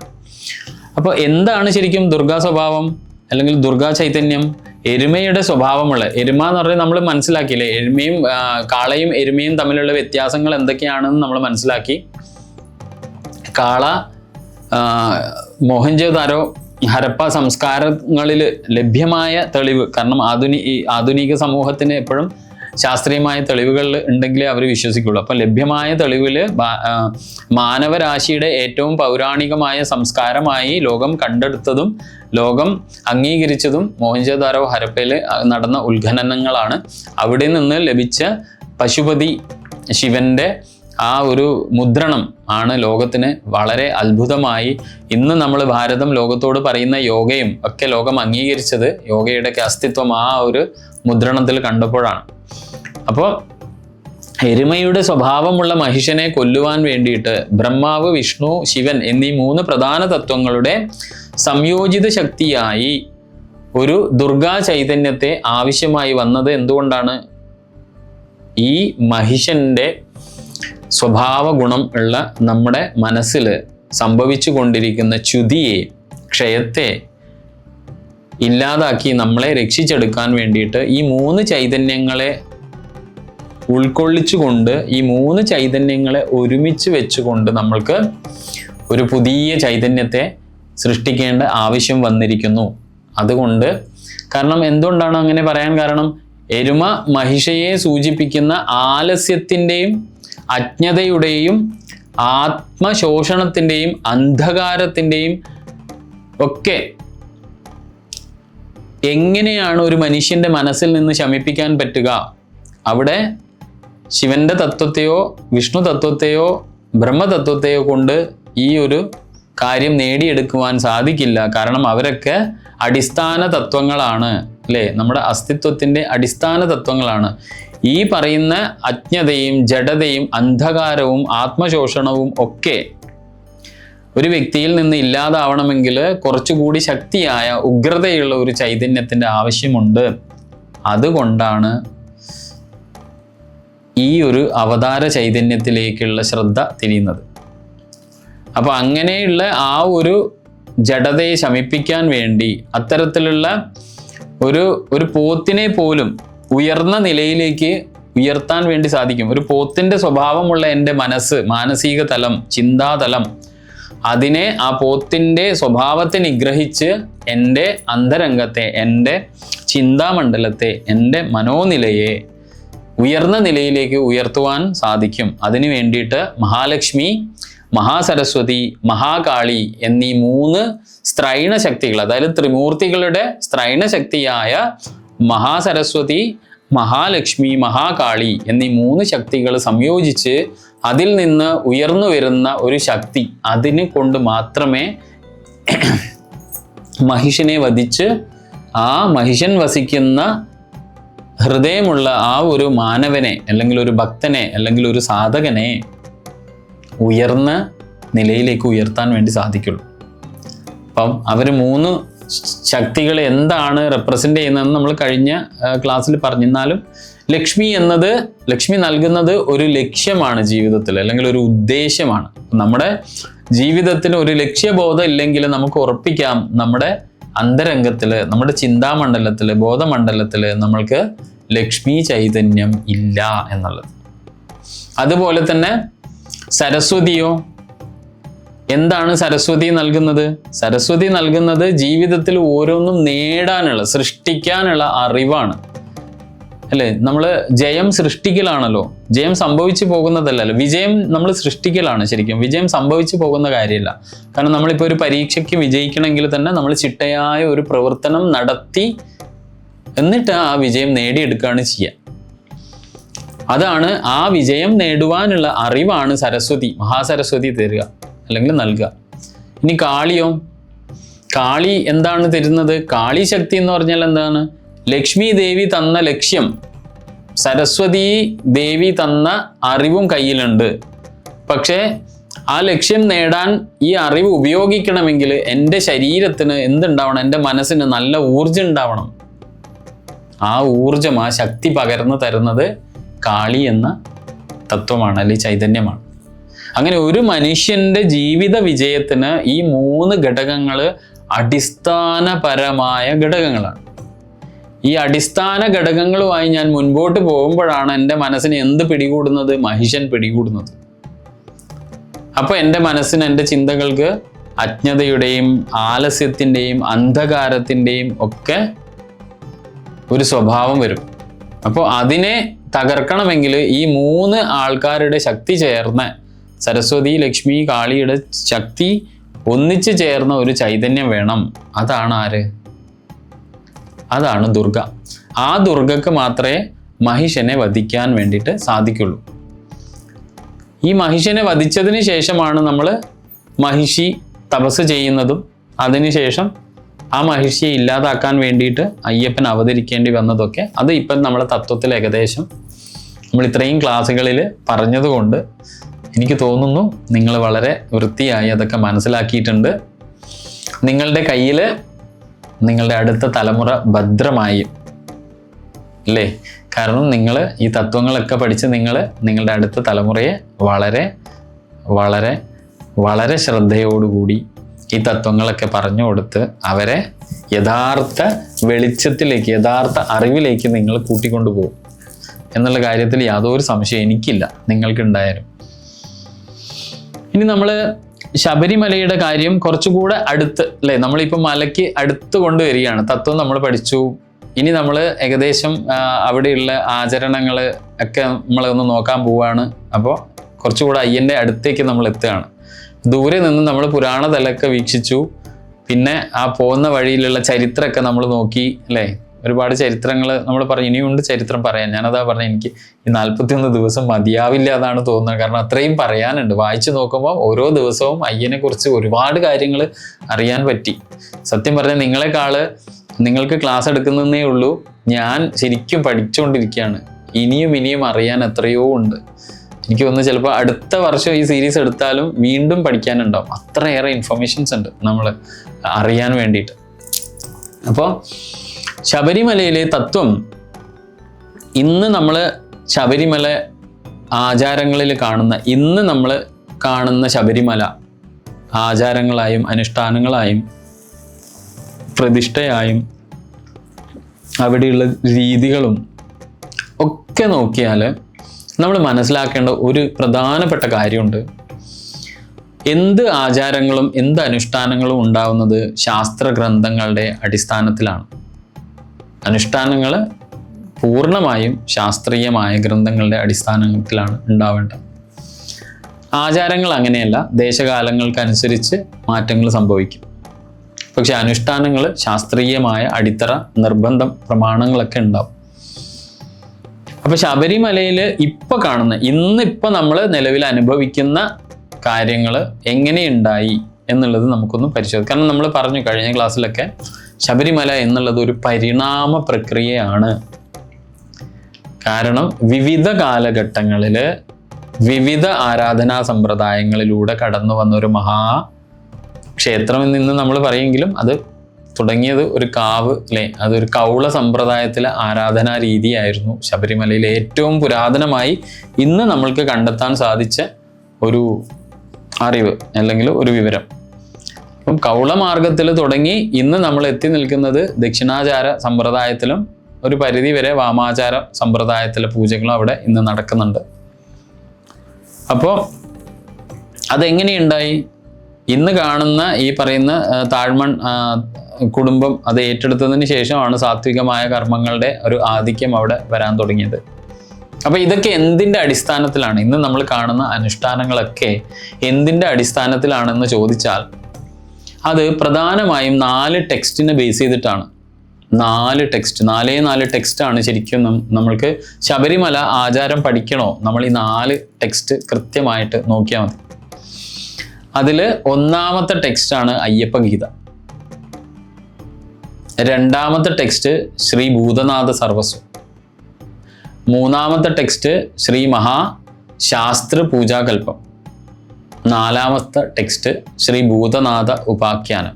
അപ്പോൾ എന്താണ് ശരിക്കും ദുർഗാ സ്വഭാവം അല്ലെങ്കിൽ ദുർഗാ ചൈതന്യം? എരുമയുടെ സ്വഭാവമുള്ള, എരുമ എന്ന് പറഞ്ഞാൽ നമ്മൾ മനസ്സിലാക്കിയില്ലേ, എരുമയും കാളയും എരുമയും തമ്മിലുള്ള വ്യത്യാസങ്ങൾ എന്തൊക്കെയാണെന്ന് നമ്മൾ മനസ്സിലാക്കി. കാള മോഹൻജോദാരോ ഹരപ്പ സംസ്കാരങ്ങളിൽ ലഭ്യമായ തെളിവ്, കാരണം ആധുനിക സമൂഹത്തിന് എപ്പോഴും ശാസ്ത്രീയമായ തെളിവുകൾ ഉണ്ടെങ്കിലേ അവർ വിശ്വസിക്കുള്ളൂ. അപ്പം ലഭ്യമായ തെളിവിൽ മാനവരാശിയുടെ ഏറ്റവും പൗരാണികമായ സംസ്കാരമായി ലോകം കണ്ടെടുത്തതും ലോകം അംഗീകരിച്ചതും മോഹൻജോദാരോ ഹരപ്പയിൽ നടന്ന ഉത്ഖനനങ്ങളാണ്. അവിടെ നിന്ന് ലഭിച്ച പശുപതി ശിവന്റെ ആ ഒരു മുദ്രണം ആണ് ലോകത്തിന് വളരെ അത്ഭുതമായി. ഇന്ന് നമ്മൾ ഭാരതം ലോകത്തോട് പറയുന്ന യോഗയും ഒക്കെ ലോകം അംഗീകരിച്ചത് യോഗയുടെയൊക്കെ അസ്തിത്വം ആ ഒരു മുദ്രണത്തിൽ കണ്ടപ്പോഴാണ്. അപ്പോൾ എരുമയുടെ സ്വഭാവമുള്ള മഹിഷനെ കൊല്ലുവാൻ വേണ്ടിയിട്ട് ബ്രഹ്മാവ്, വിഷ്ണു, ശിവൻ എന്നീ 3 പ്രധാന തത്വങ്ങളുടെ സംയോജിത ശക്തിയായി ഒരു ദുർഗാ ചൈതന്യത്തെ ആവശ്യമായി വന്നത് എന്തുകൊണ്ടാണ്? ഈ മഹിഷന്റെ സ്വഭാവ ഗുണം ഉള്ള നമ്മുടെ മനസ്സിൽ സംഭവിച്ചു കൊണ്ടിരിക്കുന്ന ച്യുതിയെ, ക്ഷയത്തെ ഇല്ലാതാക്കി നമ്മളെ രക്ഷിച്ചെടുക്കാൻ വേണ്ടിയിട്ട് ഈ 3 ചൈതന്യങ്ങളെ ഉൾക്കൊള്ളിച്ചുകൊണ്ട്, ഈ 3 ചൈതന്യങ്ങളെ ഒരുമിച്ച് വെച്ചുകൊണ്ട് നമ്മൾക്ക് ഒരു പുതിയ ചൈതന്യത്തെ സൃഷ്ടിക്കേണ്ട ആവശ്യം വന്നിരിക്കുന്നു. അതുകൊണ്ട്, കാരണം എന്തുകൊണ്ടാണ് അങ്ങനെ പറയാൻ കാരണം? എരുമ മഹിഷയെ സൂചിപ്പിക്കുന്ന ആലസ്യത്തിൻ്റെയും അജ്ഞതയുടെയും ആത്മശോഷണത്തിൻ്റെയും അന്ധകാരത്തിൻ്റെയും ഒക്കെ എങ്ങനെയാണ് ഒരു മനുഷ്യൻ്റെ മനസ്സിൽ നിന്ന് ശമിപ്പിക്കാൻ പറ്റുക? അവിടെ ശിവന്റെ തത്വത്തെയോ വിഷ്ണു തത്വത്തെയോ ബ്രഹ്മതത്വത്തെയോ കൊണ്ട് ഈ ഒരു കാര്യം നേടിയെടുക്കുവാൻ സാധിക്കില്ല. കാരണം അവരൊക്കെ അടിസ്ഥാന തത്വങ്ങളാണ് അല്ലേ? നമ്മുടെ അസ്തിത്വത്തിൻ്റെ അടിസ്ഥാന തത്വങ്ങളാണ്. ഈ പറയുന്ന അജ്ഞതയും ജഡതയും അന്ധകാരവും ആത്മശോഷണവും ഒക്കെ ഒരു വ്യക്തിയിൽ നിന്ന് ഇല്ലാതാവണമെങ്കിൽ കുറച്ചുകൂടി ശക്തിയായ ഉഗ്രതയുള്ള ഒരു ചൈതന്യത്തിൻ്റെ ആവശ്യമുണ്ട്. അതുകൊണ്ടാണ് ഈ ഒരു അവതാര ചൈതന്യത്തിലേക്കുള്ള ശ്രദ്ധ തിരിയുന്നത്. അപ്പോൾ അങ്ങനെയുള്ള ആ ഒരു ജഡതയെ ശമിപ്പിക്കാൻ വേണ്ടി അത്തരത്തിലുള്ള ഒരു പോത്തിനെ പോലും ഉയർന്ന നിലയിലേക്ക് ഉയർത്താൻ വേണ്ടി സാധിക്കും. ഒരു പോത്തിൻ്റെ സ്വഭാവമുള്ള എൻ്റെ മനസ്സ്, മാനസിക തലം, ചിന്താതലം, അതിനെ ആ പോത്തിൻ്റെ സ്വഭാവത്തെ നിഗ്രഹിച്ച് എൻ്റെ അന്തരംഗത്തെ, എൻ്റെ ചിന്താമണ്ഡലത്തെ, എൻ്റെ മനോനിലയെ ഉയർന്ന നിലയിലേക്ക് ഉയർത്തുവാൻ സാധിക്കും. അതിനു വേണ്ടിയിട്ട് മഹാലക്ഷ്മി, മഹാസരസ്വതി, മഹാകാളി എന്നീ 3 സ്ത്രൈണ ശക്തികൾ, അതായത് ത്രിമൂർത്തികളുടെ സ്ത്രൈണ ശക്തിയായ മഹാസരസ്വതി, മഹാലക്ഷ്മി, മഹാകാളി എന്നീ 3 ശക്തികൾ സംയോജിച്ച് അതിൽ നിന്ന് ഉയർന്നു വരുന്ന ഒരു ശക്തി, അതിനെ കൊണ്ട് മാത്രമേ മഹിഷനെ വധിച്ച് ആ മഹിഷൻ വസിക്കുന്ന ഹൃദയമുള്ള ആ ഒരു മാനവനെ അല്ലെങ്കിൽ ഒരു ഭക്തനെ അല്ലെങ്കിൽ ഒരു സാധകനെ ഉയർന്ന നിലയിലേക്ക് ഉയർത്താൻ വേണ്ടി സാധിക്കുള്ളൂ. അപ്പം അവർ 3 ശക്തികൾ എന്താണ് റെപ്രസെൻ്റ് ചെയ്യുന്നതെന്ന് നമ്മൾ കഴിഞ്ഞ ക്ലാസ്സിൽ പറഞ്ഞിരുന്നാലും ലക്ഷ്മി നൽകുന്നത് ഒരു ലക്ഷ്യമാണ് ജീവിതത്തിൽ, അല്ലെങ്കിൽ ഒരു ഉദ്ദേശമാണ്. നമ്മുടെ ജീവിതത്തിന് ഒരു ലക്ഷ്യബോധം ഇല്ലെങ്കിൽ നമുക്ക് ഉറപ്പിക്കാം നമ്മുടെ അന്തരംഗത്തിൽ, നമ്മുടെ ചിന്താമണ്ഡലത്തിൽ, ബോധമണ്ഡലത്തിൽ നമ്മൾക്ക് ലക്ഷ്മി ചൈതന്യം ഇല്ല എന്നുള്ളത്. അതുപോലെ തന്നെ സരസ്വതിയോ, എന്താണ് സരസ്വതി നൽകുന്നത്? സരസ്വതി നൽകുന്നത് ജീവിതത്തിൽ ഓരോന്നും നേടാനുള്ള, സൃഷ്ടിക്കാനുള്ള അറിവാണ്, അല്ലേ? നമ്മൾ ജയം സൃഷ്ടിക്കലാണല്ലോ, ജയം സംഭവിച്ചു പോകുന്നതല്ലല്ലോ. വിജയം നമ്മൾ സൃഷ്ടിക്കലാണ് ശരിക്കും, വിജയം സംഭവിച്ചു പോകുന്ന കാര്യമില്ല. കാരണം നമ്മളിപ്പോൾ ഒരു പരീക്ഷയ്ക്ക് വിജയിക്കണമെങ്കിൽ തന്നെ നമ്മൾ ചിട്ടയായ ഒരു പ്രവർത്തനം നടത്തി എന്നിട്ട് ആ വിജയം നേടിയെടുക്കുകയാണ് ചെയ്യുക. അതാണ് ആ വിജയം നേടുവാനുള്ള അറിവാണ് സരസ്വതി, മഹാസരസ്വതി തരിക അല്ലെങ്കിൽ നൽകുക. ഇനി കാളിയോ, കാളി എന്താണ് തരുന്നത്? കാളി ശക്തി എന്ന് പറഞ്ഞാൽ എന്താണ്? ലക്ഷ്മി ദേവി തന്ന ലക്ഷ്യം, സരസ്വതി ദേവി തന്ന അറിവും കയ്യിലുണ്ട്. പക്ഷേ ആ ലക്ഷ്യം നേടാൻ ഈ അറിവ് ഉപയോഗിക്കണമെങ്കിൽ എൻ്റെ ശരീരത്തിന് എന്തുണ്ടാവണം? എൻ്റെ മനസ്സിന് നല്ല ഊർജം ഉണ്ടാവണം. ആ ഊർജം, ആ ശക്തി പകർന്നു തരുന്നത് കാളി എന്ന തത്വമാണ്, അല്ലെങ്കിൽ ചൈതന്യമാണ്. അങ്ങനെ ഒരു മനുഷ്യന്റെ ജീവിത വിജയത്തിന് ഈ 3 ഘടകങ്ങൾ അടിസ്ഥാനപരമായ ഘടകങ്ങളാണ്. ഈ അടിസ്ഥാന ഘടകങ്ങളുമായി ഞാൻ മുൻപോട്ട് പോകുമ്പോഴാണ് എൻ്റെ മനസ്സിന് എന്ത് പിടികൂടുന്നത്? മഹിഷൻ പിടികൂടുന്നത്. അപ്പോൾ എൻ്റെ മനസ്സിന്, എൻ്റെ ചിന്തകൾക്ക് അജ്ഞതയുടെയും ആലസ്യത്തിൻ്റെയും അന്ധകാരത്തിൻ്റെയും ഒക്കെ ഒരു സ്വഭാവം വരും. അപ്പോൾ അതിനെ തകർക്കണമെങ്കിൽ ഈ 3 ആൾക്കാരുടെ ശക്തി ചേർന്ന, സരസ്വതി, ലക്ഷ്മി, കാളിയുടെ ശക്തി ഒന്നിച്ചു ചേർന്ന ഒരു ചൈതന്യം വേണം. അതാണ് ആര്? അതാണ് ദുർഗ. ആ ദുർഗക്ക് മാത്രമേ മഹിഷനെ വധിക്കാൻ വേണ്ടിയിട്ട് സാധിക്കുള്ളൂ. ഈ മഹിഷനെ വധിച്ചതിന് ശേഷമാണ് നമ്മൾ മഹിഷി തപസ് ചെയ്യുന്നതും അതിനുശേഷം ആ മഹിഷിയെ ഇല്ലാതാക്കാൻ വേണ്ടിയിട്ട് അയ്യപ്പൻ അവതരിക്കേണ്ടി വന്നതൊക്കെ. അത് ഇപ്പം നമ്മളെ തത്വത്തിൽ ഏകദേശം നമ്മൾ ഇത്രയും ക്ലാസ്സുകളിൽ പറഞ്ഞതുകൊണ്ട് എനിക്ക് തോന്നുന്നു നിങ്ങൾ വളരെ വൃത്തിയായി അതൊക്കെ മനസ്സിലാക്കിയിട്ടുണ്ട്. നിങ്ങളുടെ കയ്യിൽ നിങ്ങളുടെ അടുത്ത തലമുറ ഭദ്രമായും, അല്ലേ? കാരണം നിങ്ങൾ ഈ തത്വങ്ങളൊക്കെ പഠിച്ച് നിങ്ങളുടെ അടുത്ത തലമുറയെ വളരെ വളരെ വളരെ ശ്രദ്ധയോടുകൂടി ഈ തത്വങ്ങളൊക്കെ പറഞ്ഞു കൊടുത്ത് അവരെ യഥാർത്ഥ വെളിച്ചത്തിലേക്ക്, യഥാർത്ഥ അറിവിലേക്ക് നിങ്ങൾ കൂട്ടിക്കൊണ്ടു പോകും എന്നുള്ള കാര്യത്തിൽ യാതൊരു സംശയം എനിക്കില്ല, നിങ്ങൾക്കുണ്ടായാലും. ഇനി നമ്മൾ ശബരിമലയുടെ കാര്യം കുറച്ചുകൂടെ അടുത്ത്, അല്ലേ? നമ്മളിപ്പോൾ മലയ്ക്ക് അടുത്ത് കൊണ്ടുവരികയാണ്. തത്വം നമ്മൾ പഠിച്ചു. ഇനി നമ്മൾ ഏകദേശം അവിടെയുള്ള ആചരണങ്ങൾ ഒക്കെ നമ്മളൊന്ന് നോക്കാൻ പോവുകയാണ്. അപ്പോൾ കുറച്ചുകൂടെ അയ്യൻ്റെ അടുത്തേക്ക് നമ്മൾ എത്തുകയാണ്. ദൂരെ നിന്ന് നമ്മൾ പുരാണ തലമൊക്കെ വീക്ഷിച്ചു. പിന്നെ ആ പോകുന്ന വഴിയിലുള്ള ചരിത്രമൊക്കെ നമ്മൾ നോക്കി, അല്ലേ? ഒരുപാട് ചരിത്രങ്ങൾ നമ്മൾ പറഞ്ഞു. ഇനിയുണ്ട് ചരിത്രം പറയാൻ. ഞാനതാ പറഞ്ഞ, എനിക്ക് ഈ 41 ദിവസം മതിയാവില്ല എന്നാണ് തോന്നുന്നത്. കാരണം അത്രയും പറയാനുണ്ട്. വായിച്ചു നോക്കുമ്പോൾ ഓരോ ദിവസവും അയ്യനെ കുറിച്ച് ഒരുപാട് കാര്യങ്ങൾ അറിയാൻ പറ്റി. സത്യം പറഞ്ഞാൽ നിങ്ങൾക്ക് ക്ലാസ് എടുക്കുന്നതേ ഉള്ളൂ. ഞാൻ ശരിക്കും പഠിച്ചുകൊണ്ടിരിക്കുകയാണ്. ഇനിയും അറിയാൻ എത്രയോ ഉണ്ട്. എനിക്ക് തോന്നുന്നു ചിലപ്പോൾ അടുത്ത വർഷം ഈ സീരീസ് എടുത്താലും വീണ്ടും പഠിക്കാനുണ്ടാവും. അത്രയേറെ ഇൻഫർമേഷൻസ് ഉണ്ട് നമ്മൾ അറിയാൻ വേണ്ടിയിട്ട്. അപ്പോൾ ശബരിമലയിലെ തത്വം, ഇന്ന് നമ്മൾ ശബരിമല ആചാരങ്ങളിൽ ഇന്ന് നമ്മൾ കാണുന്ന ശബരിമല ആചാരങ്ങളായും അനുഷ്ഠാനങ്ങളായും പ്രതിഷ്ഠയായും അവിടെയുള്ള രീതികളും ഒക്കെ നോക്കിയാൽ നമ്മൾ മനസ്സിലാക്കേണ്ട ഒരു പ്രധാനപ്പെട്ട കാര്യമുണ്ട്. എന്ത് ആചാരങ്ങളും എന്ത് അനുഷ്ഠാനങ്ങളും ഉണ്ടാവുന്നത് ശാസ്ത്രഗ്രന്ഥങ്ങളുടെ അടിസ്ഥാനത്തിലാണ്. അനുഷ്ഠാനങ്ങൾ പൂർണ്ണമായും ശാസ്ത്രീയമായ ഗ്രന്ഥങ്ങളുടെ അടിസ്ഥാനത്തിലാണ് ഉണ്ടാവേണ്ടത്. ആചാരങ്ങൾ അങ്ങനെയല്ല, ദേശകാലങ്ങൾക്കനുസരിച്ച് മാറ്റങ്ങൾ സംഭവിക്കും. പക്ഷെ അനുഷ്ഠാനങ്ങൾ ശാസ്ത്രീയമായ അടിത്തറ, നിർബന്ധം, പ്രമാണങ്ങളൊക്കെ ഉണ്ടാവും. അപ്പൊ ശബരിമലയിൽ ഇന്നിപ്പോൾ നമ്മൾ നിലവിൽ അനുഭവിക്കുന്ന കാര്യങ്ങൾ എങ്ങനെയുണ്ടായി എന്നുള്ളത് നമുക്കൊന്ന് പരിശോധിക്കാം. കാരണം നമ്മൾ പറഞ്ഞു കഴിഞ്ഞ ക്ലാസ്സിലൊക്കെ, ശബരിമല എന്നുള്ളത് ഒരു പരിണാമ പ്രക്രിയയാണ്. കാരണം വിവിധ കാലഘട്ടങ്ങളിൽ വിവിധ ആരാധനാ സമ്പ്രദായങ്ങളിലൂടെ കടന്നു വന്ന ഒരു ക്ഷേത്രം എന്ന് നമ്മൾ പറയുമെങ്കിലും അത് തുടങ്ങിയത് ഒരു കാവ് അല്ലെ, അതൊരു കൗള സമ്പ്രദായത്തിലെ ആരാധനാ രീതിയായിരുന്നു. ശബരിമലയിലെ ഏറ്റവും പുരാതനമായി ഇന്ന് നമ്മൾക്ക് കണ്ടെത്താൻ സാധിച്ച ഒരു അറിവ് അല്ലെങ്കിൽ ഒരു വിവരം. അപ്പം കൗള മാർഗത്തിൽ തുടങ്ങി ഇന്ന് നമ്മൾ എത്തി നിൽക്കുന്നത് ദക്ഷിണാചാര സമ്പ്രദായത്തിലും ഒരു പരിധി വരെ വാമാചാര സമ്പ്രദായത്തിലെ പൂജകളും അവിടെ ഇന്ന് നടക്കുന്നുണ്ട്. അപ്പോൾ അതെങ്ങനെയുണ്ടായി? ഇന്ന് കാണുന്ന ഈ പറയുന്ന താഴ്മൺ കുടുംബം അത് ഏറ്റെടുത്തതിന് ശേഷമാണ് സാത്വികമായ കർമ്മങ്ങളുടെ ഒരു ആധിക്യം അവിടെ വരാൻ തുടങ്ങിയത്. അപ്പോൾ ഇതൊക്കെ എന്തിൻ്റെ അടിസ്ഥാനത്തിലാണ്? ഇന്ന് നമ്മൾ കാണുന്ന അനുഷ്ഠാനങ്ങളൊക്കെ എന്തിൻ്റെ അടിസ്ഥാനത്തിലാണെന്ന് ചോദിച്ചാൽ അത് പ്രധാനമായും 4 ടെക്സ്റ്റിനെ ബേസ് ചെയ്തിട്ടാണ്. 4 ടെക്സ്റ്റാണ് ശരിക്കും നമ്മൾക്ക് ശബരിമല ആചാരം പഠിക്കണോ, നമ്മൾ ഈ 4 ടെക്സ്റ്റ് കൃത്യമായിട്ട് നോക്കിയാൽ മതി. അതിൽ ഒന്നാമത്തെ ടെക്സ്റ്റാണ് അയ്യപ്പഗീത. രണ്ടാമത്തെ ടെക്സ്റ്റ് ശ്രീ ഭൂതനാഥ സർവസ്വം. മൂന്നാമത്തെ ടെക്സ്റ്റ് ശ്രീ മഹാശാസ്ത്ര പൂജാകൽപ്പം. നാലാമത്തെ ടെക്സ്റ്റ് ശ്രീ ഭൂതനാഥ ഉപാഖ്യാനം.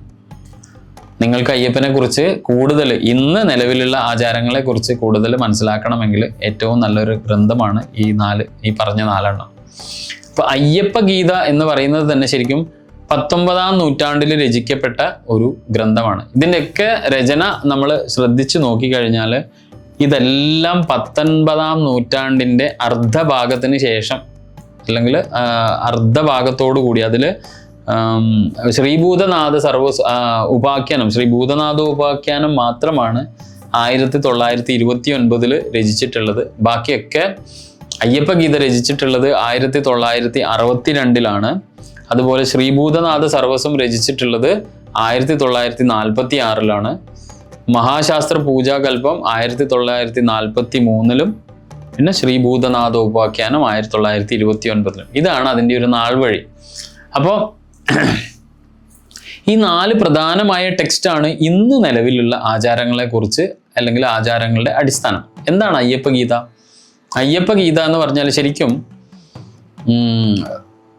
നിങ്ങൾക്ക് അയ്യപ്പനെ കുറിച്ച് കൂടുതൽ ഇന്ന് നിലവിലുള്ള ആചാരങ്ങളെ കുറിച്ച് കൂടുതൽ മനസ്സിലാക്കണമെങ്കിൽ ഏറ്റവും നല്ലൊരു ഗ്രന്ഥമാണ് ഈ പറഞ്ഞ 4 അപ്പൊ അയ്യപ്പ ഗീത എന്ന് പറയുന്നത് തന്നെ ശരിക്കും 19-ാം നൂറ്റാണ്ടിൽ രചിക്കപ്പെട്ട ഒരു ഗ്രന്ഥമാണ്. ഇതിൻ്റെയൊക്കെ രചന നമ്മൾ ശ്രദ്ധിച്ചു നോക്കിക്കഴിഞ്ഞാൽ ഇതെല്ലാം 19-ാം നൂറ്റാണ്ടിൻ്റെ അർദ്ധഭാഗത്തിന് ശേഷം അല്ലെങ്കിൽ അർദ്ധഭാഗത്തോടു കൂടി അതിൽ ശ്രീഭൂതനാഥ ഉപാഖ്യാനം, ശ്രീഭൂതനാഥ ഉപാഖ്യാനം മാത്രമാണ് 1929 രചിച്ചിട്ടുള്ളത്. ബാക്കിയൊക്കെ അയ്യപ്പഗീത രചിച്ചിട്ടുള്ളത് 1962 അതുപോലെ ശ്രീഭൂതനാഥ സർവസ്വം രചിച്ചിട്ടുള്ളത് 1946 മഹാശാസ്ത്ര പൂജാകൽപ്പം 1943 പിന്നെ ശ്രീഭൂതനാഥ ഉപാഖ്യാനം 1929. ഇതാണ് അതിൻ്റെ ഒരു നാൾ വഴി. അപ്പോൾ ഈ 4 പ്രധാനമായ ടെക്സ്റ്റാണ് ഇന്ന് നിലവിലുള്ള ആചാരങ്ങളെക്കുറിച്ച് അല്ലെങ്കിൽ ആചാരങ്ങളുടെ അടിസ്ഥാനം. എന്താണ് അയ്യപ്പഗീത? അയ്യപ്പഗീത എന്ന് പറഞ്ഞാൽ ശരിക്കും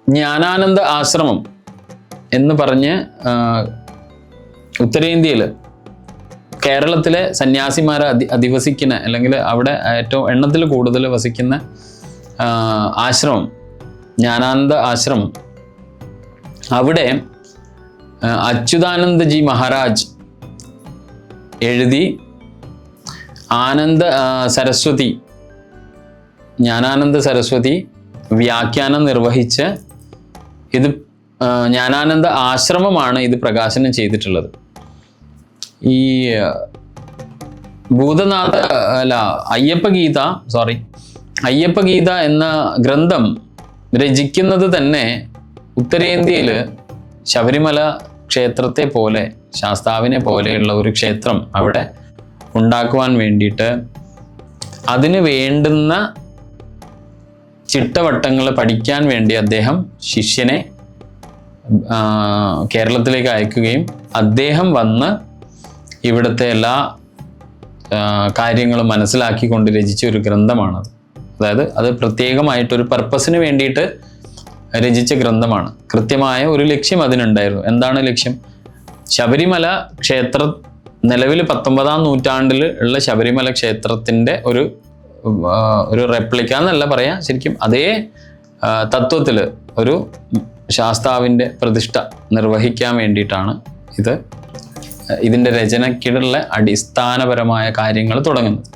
ജ്ഞാനാനന്ദ ആശ്രമം എന്ന് പറഞ്ഞ് ഉത്തരേന്ത്യയിൽ കേരളത്തിലെ സന്യാസിമാരെ അധിവസിക്കുന്ന അല്ലെങ്കിൽ അവിടെ ഏറ്റവും എണ്ണത്തിൽ കൂടുതൽ വസിക്കുന്ന ആശ്രമം ജ്ഞാനാനന്ദ ആശ്രമം. അവിടെ അച്യുതാനന്ദജി മഹാരാജ് എഴുതി ജ്ഞാനാനന്ദ സരസ്വതി വ്യാഖ്യാനം നിർവഹിച്ച് ഇത് ജ്ഞാനാനന്ദ ആശ്രമമാണ് ഇത് പ്രകാശനം ചെയ്തിട്ടുള്ളത്. ഈ അയ്യപ്പഗീത എന്ന ഗ്രന്ഥം രചിക്കുന്നത് തന്നെ ഉത്തരേന്ത്യയിൽ ശബരിമല ക്ഷേത്രത്തെ പോലെ ശാസ്താവിനെ പോലെയുള്ള ഒരു ക്ഷേത്രം അവിടെ ഉണ്ടാക്കുവാൻ വേണ്ടിയിട്ട് അതിന് വേണ്ടുന്ന ചിട്ടവട്ടങ്ങൾ പഠിക്കാൻ വേണ്ടി അദ്ദേഹം ശിഷ്യനെ കേരളത്തിലേക്ക് അയക്കുകയും അദ്ദേഹം വന്ന് ഇവിടുത്തെ എല്ലാ കാര്യങ്ങളും മനസ്സിലാക്കിക്കൊണ്ട് രചിച്ച ഒരു ഗ്രന്ഥമാണത്. അതായത് അത് പ്രത്യേകമായിട്ടൊരു പർപ്പസിന് വേണ്ടിയിട്ട് രചിച്ച ഗ്രന്ഥമാണ്. കൃത്യമായ ഒരു ലക്ഷ്യം അതിനുണ്ടായിരുന്നു. എന്താണ് ലക്ഷ്യം? ശബരിമല ക്ഷേത്രം നിലവിൽ 19-ാം നൂറ്റാണ്ടിൽ ഉള്ള ശബരിമല ക്ഷേത്രത്തിൻ്റെ ഒരു റെപ്ലിക്ക എന്നല്ല പറയാം, ശരിക്കും അതേ തത്വത്തിൽ ഒരു ശാസ്താവിൻ്റെ പ്രതിഷ്ഠ നിർവഹിക്കാൻ വേണ്ടിയിട്ടാണ് ഇതിൻ്റെ രചനയ്ക്കുള്ള അടിസ്ഥാനപരമായ കാര്യങ്ങൾ തുടങ്ങുന്നത്.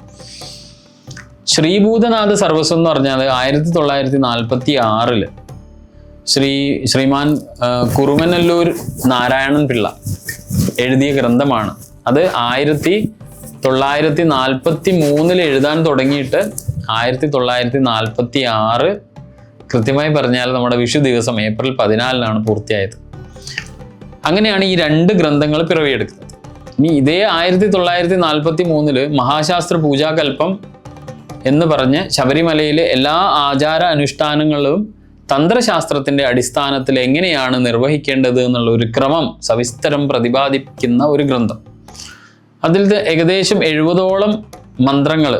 ശ്രീഭൂതനാഥ സർവസ്വം എന്ന് പറഞ്ഞാൽ 1946 ശ്രീമാൻ കുറുമനല്ലൂർ നാരായണൻ പിള്ള എഴുതിയ ഗ്രന്ഥമാണ്. അത് 1943 എഴുതാൻ തുടങ്ങിയിട്ട് 1946 കൃത്യമായി പറഞ്ഞാൽ നമ്മുടെ വിഷു ദിവസം ഏപ്രിൽ 14 പൂർത്തിയായത്. അങ്ങനെയാണ് ഈ 2 ഗ്രന്ഥങ്ങൾ പിറവിയെടുക്കുന്നത്. ഇനി ഇതേ 1943 മഹാശാസ്ത്ര പൂജാകൽപ്പം എന്ന് പറഞ്ഞ് ശബരിമലയിലെ എല്ലാ ആചാര അനുഷ്ഠാനങ്ങളും തന്ത്രശാസ്ത്രത്തിൻ്റെ അടിസ്ഥാനത്തിൽ എങ്ങനെയാണ് നിർവഹിക്കേണ്ടത് എന്നുള്ള ഒരു ക്രമം സവിസ്തരം പ്രതിപാദിക്കുന്ന ഒരു ഗ്രന്ഥം. അതിൽ ഏകദേശം 70ഓളം മന്ത്രങ്ങൾ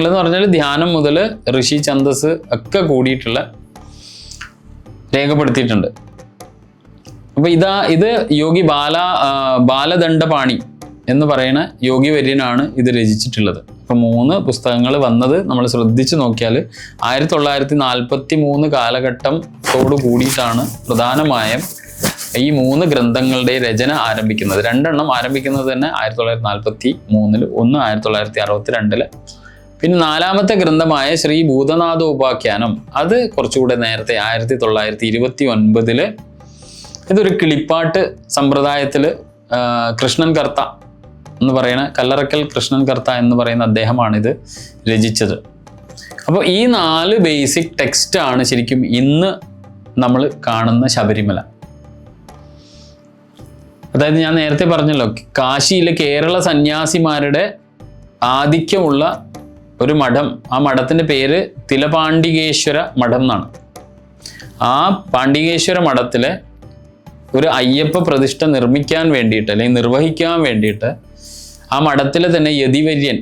എന്ന് പറഞ്ഞാൽ ധ്യാനം മുതൽ ഋഷി ഛന്ദസ് ഒക്കെ കൂടിയിട്ടുള്ള രേഖപ്പെടുത്തിയിട്ടുണ്ട്. അപ്പൊ ഇത് യോഗി ബാലദണ്ഡപാണി എന്ന് പറയുന്ന യോഗിവര്യനാണ് ഇത് രചിച്ചിട്ടുള്ളത്. അപ്പൊ 3 പുസ്തകങ്ങൾ വന്നത് നമ്മൾ ശ്രദ്ധിച്ചു നോക്കിയാൽ 1943 കാലഘട്ടത്തോട് കൂടിയിട്ടാണ് പ്രധാനമായും ഈ 3 ഗ്രന്ഥങ്ങളുടെ രചന ആരംഭിക്കുന്നത്. 2 എണ്ണം ആരംഭിക്കുന്നത് തന്നെ 1943, ഒന്ന് 1962. പിന്നെ 4ാമത്തെ ഗ്രന്ഥമായ ശ്രീ ഭൂതനാഥോപാഖ്യാനം അത് കുറച്ചുകൂടെ നേരത്തെ 1929. ഇതൊരു കിളിപ്പാട്ട് സമ്പ്രദായത്തിൽ കൃഷ്ണൻ കർത്ത എന്ന് പറയുന്ന കല്ലറക്കൽ കൃഷ്ണൻ കർത്ത എന്ന് പറയുന്ന അദ്ദേഹമാണ് ഇത് രചിച്ചത്. അപ്പോൾ ഈ 4 ബേസിക് ടെക്സ്റ്റാണ് ശരിക്കും ഇന്ന് നമ്മൾ കാണുന്ന ശബരിമല. അതായത് ഞാൻ നേരത്തെ പറഞ്ഞല്ലോ, കാശിയിലെ കേരള സന്യാസിമാരുടെ ആധിക്യമുള്ള ഒരു മഠം, ആ മഠത്തിൻ്റെ പേര് തിലപാണ്ഡികേശ്വര മഠം എന്നാണ്. ആ പാണ്ഡികേശ്വര മഠത്തിലെ ഒരു അയ്യപ്പ പ്രതിഷ്ഠ നിർമ്മിക്കാൻ വേണ്ടിയിട്ട് അല്ലെങ്കിൽ നിർവഹിക്കാൻ വേണ്ടിയിട്ട് ആ മഠത്തിലെ തന്നെ യതിവര്യൻ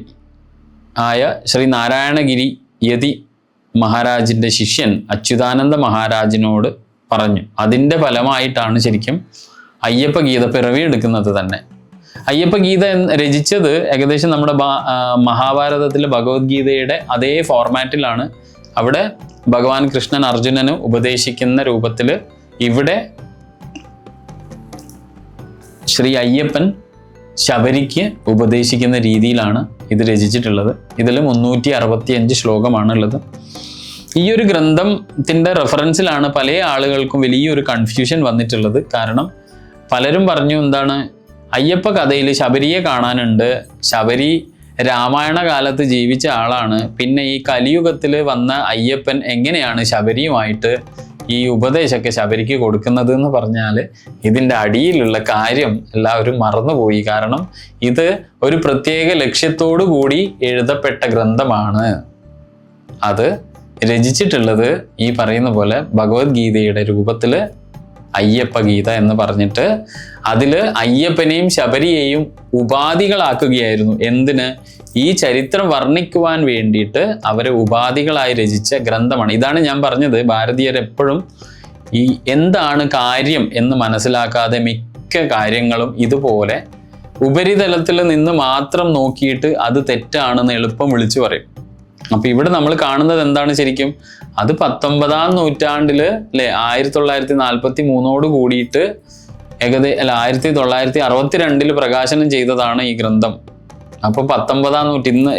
ആയ ശ്രീ നാരായണഗിരി യതി മഹാരാജിൻ്റെ ശിഷ്യൻ അച്യുതാനന്ദ മഹാരാജിനോട് പറഞ്ഞു. അതിൻ്റെ ഫലമായിട്ടാണ് ശരിക്കും അയ്യപ്പഗീത പിറവിയെടുക്കുന്നത് തന്നെ. അയ്യപ്പഗീത രചിച്ചത് ഏകദേശം നമ്മുടെ മഹാഭാരതത്തിലെ ഭഗവത്ഗീതയുടെ അതേ ഫോർമാറ്റിലാണ്. അവിടെ ഭഗവാൻ കൃഷ്ണൻ അർജുനന് ഉപദേശിക്കുന്ന രൂപത്തിൽ ഇവിടെ ശ്രീ അയ്യപ്പൻ ശബരിക്ക് ഉപദേശിക്കുന്ന രീതിയിലാണ് ഇത് രചിച്ചിട്ടുള്ളത്. ഇതിൽ 365 ശ്ലോകമാണുള്ളത്. ഈ ഒരു ഗ്രന്ഥത്തിൻ്റെ റെഫറൻസിലാണ് പല ആളുകൾക്കും വലിയൊരു കൺഫ്യൂഷൻ വന്നിട്ടുള്ളത്. കാരണം പലരും പറഞ്ഞു, എന്താണ് അയ്യപ്പ കഥയിൽ ശബരിയെ കാണാനുണ്ട്, ശബരി രാമായണ കാലത്ത് ജീവിച്ച ആളാണ്, പിന്നെ ഈ കലിയുഗത്തിൽ വന്ന അയ്യപ്പൻ എങ്ങനെയാണ് ശബരിയുമായിട്ട് ഈ ഉപദേശമൊക്കെ ശബരിക്ക് കൊടുക്കുന്നത് എന്ന് പറഞ്ഞാൽ ഇതിൻ്റെ അടിയിലുള്ള കാര്യം എല്ലാവരും മറന്നുപോയി. കാരണം ഇത് ഒരു പ്രത്യേക ലക്ഷ്യത്തോടു കൂടി എഴുതപ്പെട്ട ഗ്രന്ഥമാണ്. അത് രചിച്ചിട്ടുള്ളത് ഈ പറയുന്ന പോലെ ഭഗവത്ഗീതയുടെ രൂപത്തിൽ അയ്യപ്പഗീത എന്ന് പറഞ്ഞിട്ട് അതിൽ അയ്യപ്പനെയും ശബരിയെയും ഉപാധികളാക്കുകയായിരുന്നു. എന്തിന്? ഈ ചരിത്രം വർണ്ണിക്കുവാൻ വേണ്ടിയിട്ട് അവരെ ഉപാധികളായി രചിച്ച ഗ്രന്ഥമാണ്. ഇതാണ് ഞാൻ പറഞ്ഞത്, ഭാരതീയർ എപ്പോഴും ഈ എന്താണ് കാര്യം എന്ന് മനസ്സിലാക്കാതെ മിക്ക കാര്യങ്ങളും ഇതുപോലെ ഉപരിതലത്തിൽ നിന്ന് മാത്രം നോക്കിയിട്ട് അത് തെറ്റാണെന്ന് എളുപ്പം വിളിച്ചു പറയും. അപ്പൊ ഇവിടെ നമ്മൾ കാണുന്നത് എന്താണ് ശരിക്കും? അത് 19ാം നൂറ്റാണ്ടില് അല്ലെ 1943 കൂടിയിട്ട് 1962 പ്രകാശനം ചെയ്തതാണ് ഈ ഗ്രന്ഥം. അപ്പോൾ 19ാം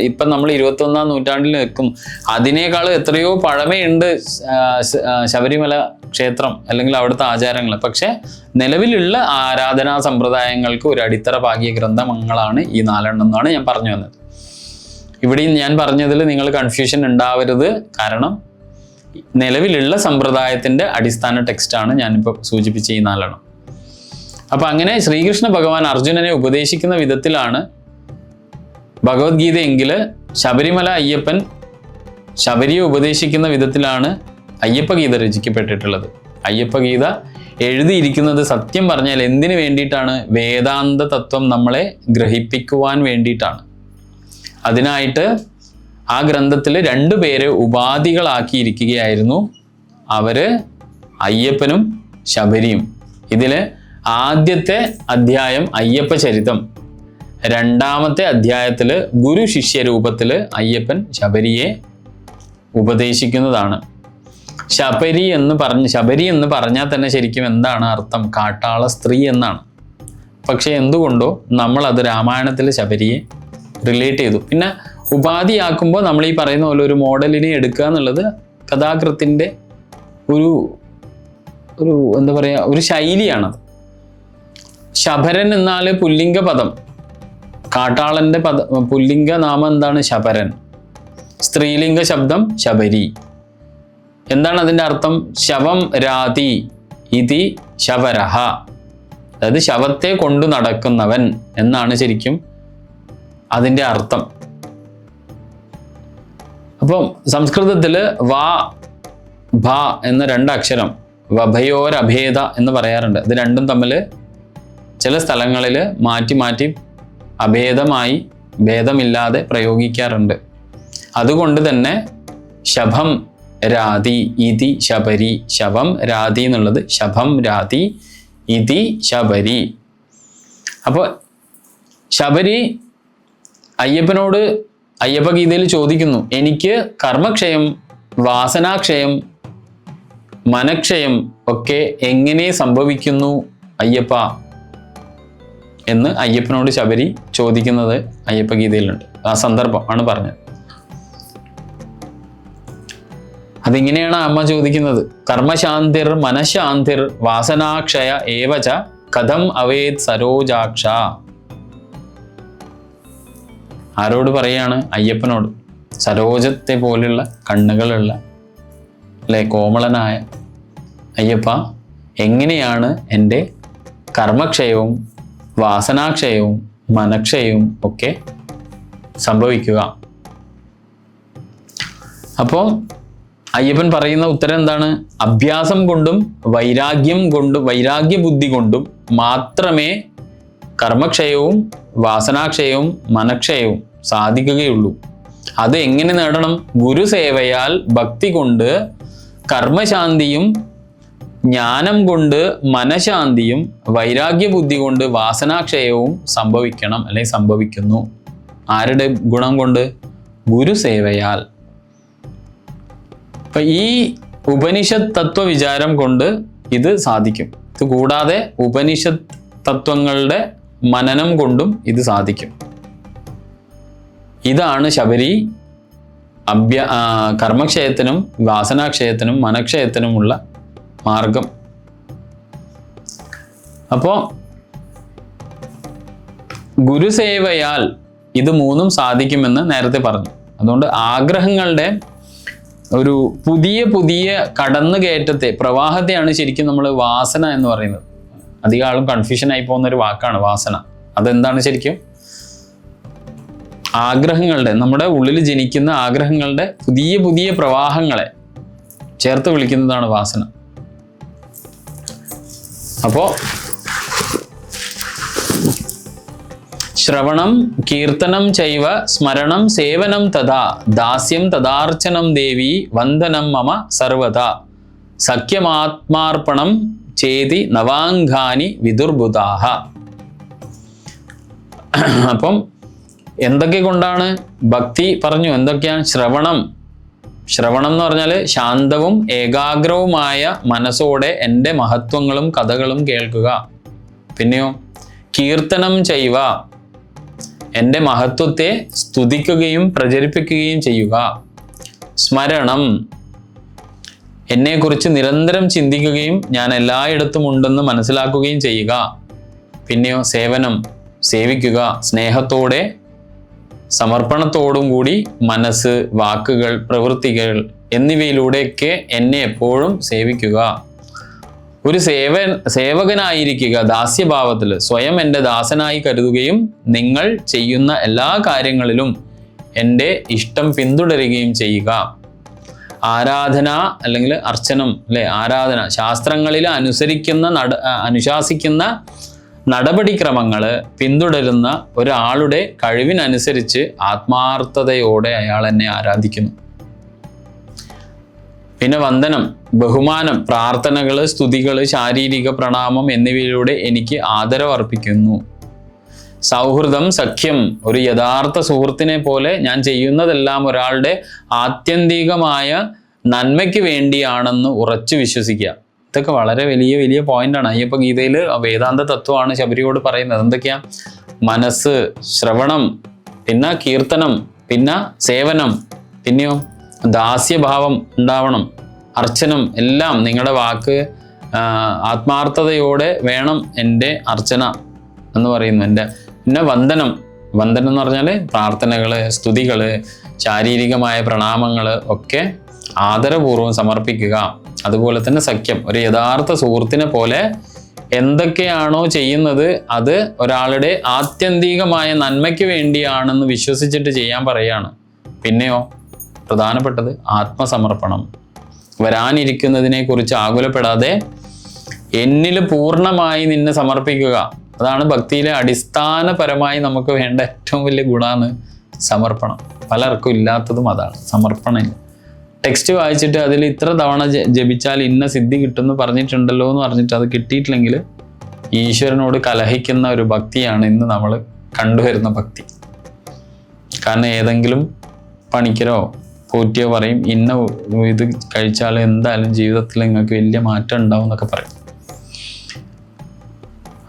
ഇപ്പം നമ്മൾ 21ാം നൂറ്റാണ്ടിൽ നിൽക്കും. അതിനേക്കാൾ എത്രയോ പഴമയുണ്ട് ശബരിമല ക്ഷേത്രം അല്ലെങ്കിൽ അവിടുത്തെ ആചാരങ്ങൾ. പക്ഷെ നിലവിലുള്ള ആരാധനാ സമ്പ്രദായങ്ങൾക്ക് ഒരു അടിത്തറ പാകിയ ഗ്രന്ഥങ്ങളാണ് ഈ 4 എന്നാണ് ഞാൻ പറഞ്ഞു വന്നത്. ഇവിടെയും ഞാൻ പറഞ്ഞതിൽ നിങ്ങൾ കൺഫ്യൂഷൻ ഉണ്ടാവരുത്. കാരണം നിലവിലുള്ള സമ്പ്രദായത്തിൻ്റെ അടിസ്ഥാന ടെക്സ്റ്റാണ് ഞാനിപ്പോൾ സൂചിപ്പിച്ച ഈ 4. അപ്പം അങ്ങനെ ശ്രീകൃഷ്ണ ഭഗവാൻ അർജുനനെ ഉപദേശിക്കുന്ന വിധത്തിലാണ് ഭഗവത്ഗീതയെങ്കിൽ ശബരിമല അയ്യപ്പൻ ശബരിയെ ഉപദേശിക്കുന്ന വിധത്തിലാണ് അയ്യപ്പഗീത രചിക്കപ്പെട്ടിട്ടുള്ളത്. അയ്യപ്പഗീത എഴുതിയിരിക്കുന്നത് സത്യം പറഞ്ഞാൽ എന്തിനു വേണ്ടിയിട്ടാണ്? വേദാന്ത തത്വം നമ്മളെ ഗ്രഹിപ്പിക്കുവാൻ വേണ്ടിയിട്ടാണ്. അതിനായിട്ട് ആ ഗ്രന്ഥത്തിൽ 2 പേരെ ഉപാധികളാക്കിയിരിക്കുകയായിരുന്നു. അവര് അയ്യപ്പനും ശബരിയും. ഇതിൽ ആദ്യത്തെ അധ്യായം അയ്യപ്പ ചരിതം, 2ാമത്തെ അധ്യായത്തിൽ ഗുരു ശിഷ്യ രൂപത്തിൽ അയ്യപ്പൻ ശബരിയെ ഉപദേശിക്കുന്നതാണ്. ശബരി എന്ന് പറഞ്ഞാൽ തന്നെ ശരിക്കും എന്താണ് അർത്ഥം? കാട്ടാള സ്ത്രീ എന്നാണ്. പക്ഷെ എന്തുകൊണ്ടോ നമ്മൾ അത് രാമായണത്തിൽ ശബരിയെ റിലേറ്റ് ചെയ്തു. പിന്നെ ഉപാധിയാക്കുമ്പോൾ നമ്മൾ ഈ പറയുന്ന പോലെ ഒരു മോഡലിനെ എടുക്കുക എന്നുള്ളത് കഥാകൃത്തിൻ്റെ ഒരു എന്താ പറയുക, ഒരു ശൈലിയാണത്. ശബരൻ എന്നാൽ പുല്ലിംഗ പദം, കാട്ടാളൻ്റെ പുല്ലിംഗ നാമം എന്താണ്? ശബരൻ. സ്ത്രീലിംഗ ശബ്ദം ശബരി. എന്താണ് അതിൻ്റെ അർത്ഥം? ശവം രാതി ഇതി ശബരഹ, അതായത് ശവത്തെ കൊണ്ടു നടക്കുന്നവൻ എന്നാണ് ശരിക്കും അതിൻ്റെ അർത്ഥം. അപ്പം സംസ്കൃതത്തിൽ വാ ഭ എന്ന 2 അക്ഷരം വഭയോരഭേദ എന്ന് പറയാറുണ്ട്. ഇത് രണ്ടും തമ്മിൽ ചില സ്ഥലങ്ങളിൽ മാറ്റി അഭേദമായി ഭേദമില്ലാതെ പ്രയോഗിക്കാറുണ്ട്. അതുകൊണ്ട് തന്നെ ശഭം രാതി ഇതി ശബരി, ശവം രാതി എന്നുള്ളത് ശഭം രാതി ഇതി ശബരി. അപ്പോൾ ശബരി അയ്യപ്പനോട് അയ്യപ്പഗീതയിൽ ചോദിക്കുന്നു, എനിക്ക് കർമ്മക്ഷയം, വാസനാക്ഷയം, മനക്ഷയം ഒക്കെ എങ്ങനെ സംഭവിക്കുന്നു അയ്യപ്പ എന്ന് അയ്യപ്പനോട് ശബരി ചോദിക്കുന്നത് അയ്യപ്പഗീതയിലുണ്ട്. ആ സന്ദർഭം ആണ് പറഞ്ഞത്. അതിങ്ങനെയാണ് അമ്മ ചോദിക്കുന്നത്, കർമ്മശാന്തിർ മനഃശാന്തിർ വാസനാക്ഷയ ഏവച കഥം അവേത് സരോജാക്ഷ. ആരോട് പറയാണ്? അയ്യപ്പനോട്. സരോജത്തെ പോലുള്ള കണ്ണുകളുള്ള അല്ലെ കോമളനായ അയ്യപ്പ, എങ്ങനെയാണ് എൻ്റെ കർമ്മക്ഷയവും വാസനാക്ഷയവും മനക്ഷയവും ഒക്കെ സംഭവിക്കുക? അപ്പോൾ അയ്യപ്പൻ പറയുന്ന ഉത്തരം എന്താണ്? അഭ്യാസം കൊണ്ടും വൈരാഗ്യ ബുദ്ധി കൊണ്ടും മാത്രമേ കർമ്മക്ഷയവും വാസനാക്ഷയവും മനക്ഷയവും സാധിക്കുകയുള്ളൂ. അത് എങ്ങനെ നേടണം? ഗുരുസേവയാൽ ഭക്തി കൊണ്ട് കർമ്മശാന്തിയും, ജ്ഞാനം കൊണ്ട് മനഃശാന്തിയും, വൈരാഗ്യ ബുദ്ധി കൊണ്ട് വാസനാക്ഷയവും സംഭവിക്കണം, അല്ലെങ്കിൽ സംഭവിക്കുന്നു. ആരുടെ ഗുണം കൊണ്ട്? ഗുരുസേവയാൽ. അപ്പൊ ഈ ഉപനിഷത്ത് തത്വ വിചാരം കൊണ്ട് ഇത് സാധിക്കും. ഇത് കൂടാതെ ഉപനിഷത്ത് തത്വങ്ങളുടെ മനനം കൊണ്ടും ഇത് സാധിക്കും. ഇതാണ് ശബരി കർമ്മക്ഷയത്തിനും വാസനാക്ഷയത്തിനും മനക്ഷയത്തിനുമുള്ള മാർഗം. അപ്പോ ഗുരുസേവയാൽ ഇത് മൂന്നും സാധിക്കുമെന്ന് നേരത്തെ പറഞ്ഞു. അതുകൊണ്ട് ആഗ്രഹങ്ങളുടെ ഒരു പുതിയ കടന്നുകയറ്റത്തെ, പ്രവാഹത്തെയാണ് ശരിക്കും നമ്മൾ വാസന എന്ന് പറയുന്നത്. അധികം ആളും കൺഫ്യൂഷൻ ആയി പോകുന്ന ഒരു വാക്കാണ് വാസന. അതെന്താണ് ശരിക്കും? ആഗ്രഹങ്ങളുടെ, നമ്മുടെ ഉള്ളിൽ ജനിക്കുന്ന ആഗ്രഹങ്ങളുടെ പുതിയ പ്രവാഹങ്ങളെ ചേർത്ത് വിളിക്കുന്നതാണ് വാസന. അപ്പോ ശ്രവണം കീർത്തനം ചൈവ സ്മരണം സേവനം തഥാ ദാസ്യം തദാർച്ചനം ദേവി വന്ദനം മമ സർവദാ സഖ്യമാത്മാർപ്പണം ചേതി നവാംഗാനി വിദുർബുധാഹ. അപ്പം എന്തൊക്കെ കൊണ്ടാണ് ഭക്തി പറഞ്ഞു? എന്തൊക്കെയാണ്? ശ്രവണം എന്ന് പറഞ്ഞാൽ ശാന്തവും ഏകാഗ്രവുമായ മനസ്സോടെ എൻ്റെ മഹത്വങ്ങളും കഥകളും കേൾക്കുക. പിന്നെയോ കീർത്തനം ചെയ്വ, എൻ്റെ മഹത്വത്തെ സ്തുതിക്കുകയും പ്രചരിപ്പിക്കുകയും ചെയ്യുക. സ്മരണം, എന്നെക്കുറിച്ച് നിരന്തരം ചിന്തിക്കുകയും ഞാൻ എല്ലായിടത്തും ഉണ്ടെന്ന് മനസ്സിലാക്കുകയും ചെയ്യുക. പിന്നെയോ സേവനം, സേവിക്കുക. സ്നേഹത്തോടെ സമർപ്പണത്തോടും കൂടി മനസ്സ്, വാക്കുകൾ, പ്രവൃത്തികൾ എന്നിവയിലൂടെയൊക്കെ എന്നെ എപ്പോഴും സേവിക്കുക. ഒരു സേവകനായിരിക്കുക, ദാസ്യഭാവത്തിൽ സ്വയം എൻ്റെ ദാസനായി കരുതുകയും നിങ്ങൾ ചെയ്യുന്ന എല്ലാ കാര്യങ്ങളിലും എൻ്റെ ഇഷ്ടം പിന്തുടരുകയും ചെയ്യുക. ആരാധന അല്ലെങ്കിൽ അർച്ചനം, അല്ലെ ആരാധന, ശാസ്ത്രങ്ങളിൽ അനുശാസിക്കുന്ന നടപടിക്രമങ്ങൾ പിന്തുടരുന്ന ഒരാളുടെ കഴിവിനനുസരിച്ച് ആത്മാർത്ഥതയോടെ അയാൾ എന്നെ ആരാധിക്കുന്നു. പിന്നെ വന്ദനം, ബഹുമാനം, പ്രാർത്ഥനകൾ, സ്തുതികൾ, ശാരീരിക പ്രണാമം എന്നിവയിലൂടെ എനിക്ക് ആദരവ് അർപ്പിക്കുന്നു. സൗഹൃദം, സഖ്യം, ഒരു യഥാർത്ഥ സുഹൃത്തിനെ പോലെ ഞാൻ ചെയ്യുന്നതെല്ലാം ഒരാളുടെ ആത്യന്തികമായ നന്മയ്ക്ക് വേണ്ടിയാണെന്ന് ഉറച്ചു വിശ്വസിക്കുക. ഇതൊക്കെ വളരെ വലിയ പോയിന്റാണ്. അയ്യപ്പ ഗീതയിൽ വേദാന്ത തത്വമാണ് ശബരിയോട് പറയുന്നത്. എന്തൊക്കെയാ? മനസ്സ്, ശ്രവണം, പിന്നെ കീർത്തനം, പിന്നെ സേവനം, പിന്നെയോ ദാസ്യഭാവം ഉണ്ടാവണം, അർച്ചനം, എല്ലാം നിങ്ങളുടെ വാക്ക് ആത്മാർത്ഥതയോടെ വേണം എൻ്റെ അർച്ചന എന്ന് പറയുന്നു. പിന്നെ വന്ദനം എന്ന് പറഞ്ഞാൽ പ്രാർത്ഥനകൾ, സ്തുതികൾ, ശാരീരികമായ പ്രണാമങ്ങൾ ഒക്കെ ആദരപൂർവ്വം സമർപ്പിക്കുക. അതുപോലെ തന്നെ സഖ്യം, ഒരു യഥാർത്ഥ സുഹൃത്തിനെ പോലെ എന്തൊക്കെയാണോ ചെയ്യുന്നത് അത് ഒരാളുടെ ആത്യന്തികമായ നന്മയ്ക്ക് വേണ്ടിയാണെന്ന് വിശ്വസിച്ചിട്ട് ചെയ്യാൻ പറയാണ്. പിന്നെയോ പ്രധാനപ്പെട്ടത് ആത്മസമർപ്പണം, വരാനിരിക്കുന്നതിനെ കുറിച്ച് ആകുലപ്പെടാതെ എന്നിൽ പൂർണ്ണമായി നിന്നെ സമർപ്പിക്കുക. അതാണ് ഭക്തിയിലെ അടിസ്ഥാനപരമായി നമുക്ക് വേണ്ട ഏറ്റവും വലിയ ഗുണമാണ് സമർപ്പണം. പലർക്കും ഇല്ലാത്തതും അതാണ്, സമർപ്പണം. ടെക്സ്റ്റ് വായിച്ചിട്ട് അതിൽ ഇത്ര തവണ ജപിച്ചാൽ ഇന്ന സിദ്ധി കിട്ടുമെന്ന് പറഞ്ഞിട്ടുണ്ടല്ലോ എന്ന് പറഞ്ഞിട്ട് അത് കിട്ടിയിട്ടില്ലെങ്കിൽ ഈശ്വരനോട് കലഹിക്കുന്ന ഒരു ഭക്തിയാണ് ഇന്ന് നമ്മൾ കണ്ടുവരുന്ന ഭക്തി. കാരണം ഏതെങ്കിലും പണിക്കരോ പോറ്റിയോ പറയും ഇന്ന ഇത് കഴിച്ചാൽ എന്തായാലും ജീവിതത്തിൽ നിങ്ങൾക്ക് വലിയ മാറ്റം ഉണ്ടാവും എന്നൊക്കെ പറയും.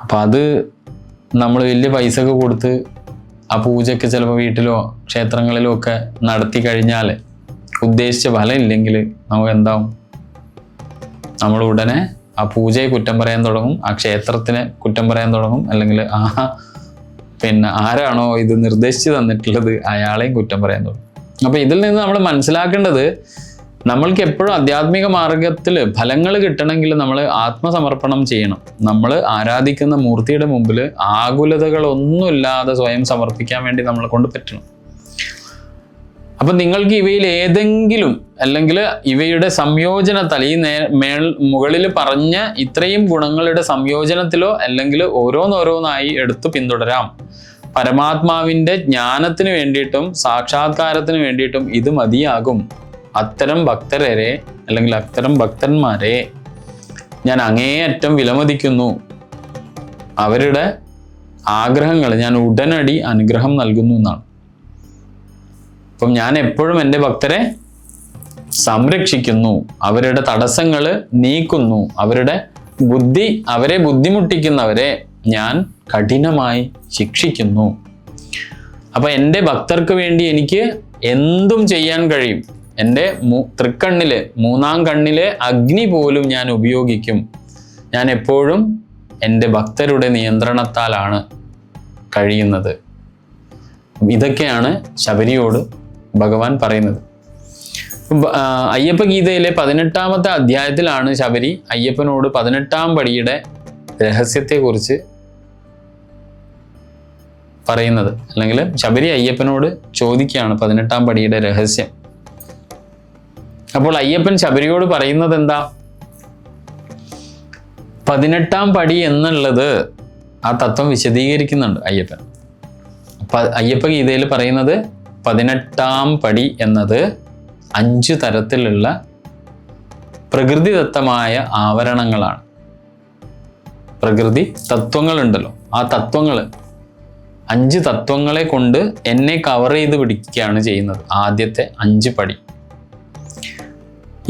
അപ്പം അത് നമ്മൾ വലിയ പൈസ ഒക്കെ കൊടുത്ത് ആ പൂജയ്ക്ക് ചിലപ്പോൾ വീട്ടിലോ ക്ഷേത്രങ്ങളിലോ ഒക്കെ നടത്തി കഴിഞ്ഞാൽ ഉദ്ദേശിച്ച ഫലം ഇല്ലെങ്കിൽ നമുക്ക് എന്താവും? നമ്മൾ ഉടനെ ആ പൂജയെ കുറ്റം പറയാൻ തുടങ്ങും, ആ ക്ഷേത്രത്തിനെ കുറ്റം പറയാൻ തുടങ്ങും, അല്ലെങ്കിൽ പിന്നെ ആരാണോ ഇത് നിർദ്ദേശിച്ച് തന്നിട്ടുള്ളത് അയാളെയും കുറ്റം പറയാൻ തുടങ്ങും. അപ്പൊ ഇതിൽ നിന്ന് നമ്മൾ മനസ്സിലാക്കേണ്ടത്, നമ്മൾക്ക് എപ്പോഴും ആധ്യാത്മിക മാർഗത്തിൽ ഫലങ്ങൾ കിട്ടണമെങ്കിൽ നമ്മൾ ആത്മസമർപ്പണം ചെയ്യണം. നമ്മൾ ആരാധിക്കുന്ന മൂർത്തിയുടെ മുമ്പിൽ ആകുലതകളൊന്നുമില്ലാതെ സ്വയം സമർപ്പിക്കാൻ വേണ്ടി നമ്മളെ കൊണ്ട് പറ്റണം. അപ്പൊ നിങ്ങൾക്ക് ഇവയിൽ ഏതെങ്കിലും അല്ലെങ്കിൽ ഇവയുടെ സംയോജനത്താൽ ഈ മുകളിൽ പറഞ്ഞ ഇത്രയും ഗുണങ്ങളുടെ സംയോജനത്തിലോ അല്ലെങ്കിൽ ഓരോന്നോരോന്നായി എടുത്തു പിന്തുടരാം. പരമാത്മാവിന്റെ ജ്ഞാനത്തിന് വേണ്ടിയിട്ടും സാക്ഷാത്കാരത്തിന് വേണ്ടിയിട്ടും ഇത് മതിയാകും. അത്തരം ഭക്തരെ അല്ലെങ്കിൽ അത്തരം ഭക്തന്മാരെ ഞാൻ അങ്ങേയറ്റം വിലമതിക്കുന്നു. അവരുടെ ആഗ്രഹങ്ങൾ ഞാൻ ഉടനടി അനുഗ്രഹം നൽകുന്നു എന്നാണ്. അപ്പം ഞാൻ എപ്പോഴും എൻ്റെ ഭക്തരെ സംരക്ഷിക്കുന്നു, അവരുടെ തടസ്സങ്ങൾ നീക്കുന്നു, അവരെ ബുദ്ധിമുട്ടിക്കുന്നവരെ ഞാൻ കഠിനമായി ശിക്ഷിക്കുന്നു. അപ്പൊ എൻ്റെ ഭക്തർക്ക് വേണ്ടി എനിക്ക് എന്തും ചെയ്യാൻ കഴിയും. എൻ്റെ തൃക്കണ്ണിലെ മൂന്നാം കണ്ണിലെ അഗ്നി പോലും ഞാൻ ഉപയോഗിക്കും. ഞാൻ എപ്പോഴും എൻ്റെ ഭക്തരുടെ നിയന്ത്രണത്താലാണ് കഴിയുന്നത്. ഇതൊക്കെയാണ് ശബരിയോട് ഭഗവാൻ പറയുന്നത്. അയ്യപ്പ ഗീതയിലെ 18-ാമത്തെ അധ്യായത്തിലാണ് ശബരി അയ്യപ്പനോട് 18-ാം പടിയുടെ രഹസ്യത്തെക്കുറിച്ച് പറയുന്നത്. അല്ലെങ്കിൽ ശബരി അയ്യപ്പനോട് ചോദിക്കുകയാണ് 18-ാം പടിയുടെ രഹസ്യം. അപ്പോൾ അയ്യപ്പൻ ശബരിയോട് പറയുന്നത് എന്താ? 18-ാം പടി എന്നുള്ളത് ആ തത്വം വിശദീകരിക്കുന്നുണ്ട് അയ്യപ്പൻ. അയ്യപ്പ ഗീതയിൽ പറയുന്നത് 18-ാം പടി എന്നത് 5 തരത്തിലുള്ള പ്രകൃതിദത്തമായ ആവരണങ്ങളാണ്. പ്രകൃതി തത്വങ്ങളുണ്ടല്ലോ, ആ തത്വങ്ങൾ 5 തത്വങ്ങളെ കൊണ്ട് എന്നെ കവർ ചെയ്ത് പിടിക്കുകയാണ് ചെയ്യുന്നത്. ആദ്യത്തെ 5 പടി.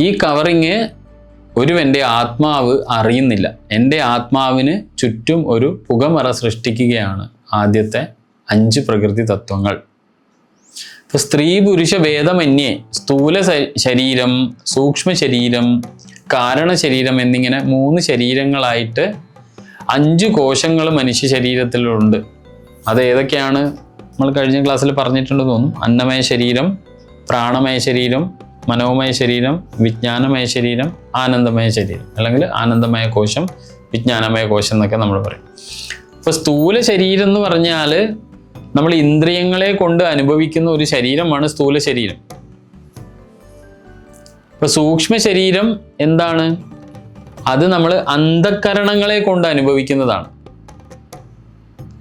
ഈ കവറിങ് എൻ്റെ ആത്മാവ് അറിയുന്നില്ല. എൻ്റെ ആത്മാവിന് ചുറ്റും ഒരു പുകമറ സൃഷ്ടിക്കുകയാണ് ആദ്യത്തെ 5 പ്രകൃതി തത്വങ്ങൾ. ഇപ്പൊ സ്ത്രീ പുരുഷ ഭേദമന്യേ സ്ഥൂല ശരീരം, സൂക്ഷ്മ ശരീരം, കാരണ ശരീരം എന്നിങ്ങനെ 3 ശരീരങ്ങളായിട്ട് 5 കോശങ്ങൾ മനുഷ്യ ശരീരത്തിലുണ്ട്. അത് ഏതൊക്കെയാണ് നമ്മൾ കഴിഞ്ഞ ക്ലാസ്സിൽ പറഞ്ഞിട്ടുണ്ടെന്ന് തോന്നുന്നു. അന്നമയ ശരീരം, പ്രാണമയ ശരീരം, മനോമയ ശരീരം, വിജ്ഞാനമയ ശരീരം, ആനന്ദമയ ശരീരം, അല്ലെങ്കിൽ ആനന്ദമയ കോശം, വിജ്ഞാനമയ കോശം എന്നൊക്കെ നമ്മൾ പറയും. ഇപ്പൊ സ്ഥൂല ശരീരം എന്ന് പറഞ്ഞാൽ നമ്മൾ ഇന്ദ്രിയങ്ങളെ കൊണ്ട് അനുഭവിക്കുന്ന ഒരു ശരീരമാണ് സ്ഥൂല ശരീരം. ഇപ്പൊ സൂക്ഷ്മ ശരീരം എന്താണ്? അത് നമ്മൾ അന്ധക്കരണങ്ങളെ കൊണ്ട് അനുഭവിക്കുന്നതാണ്.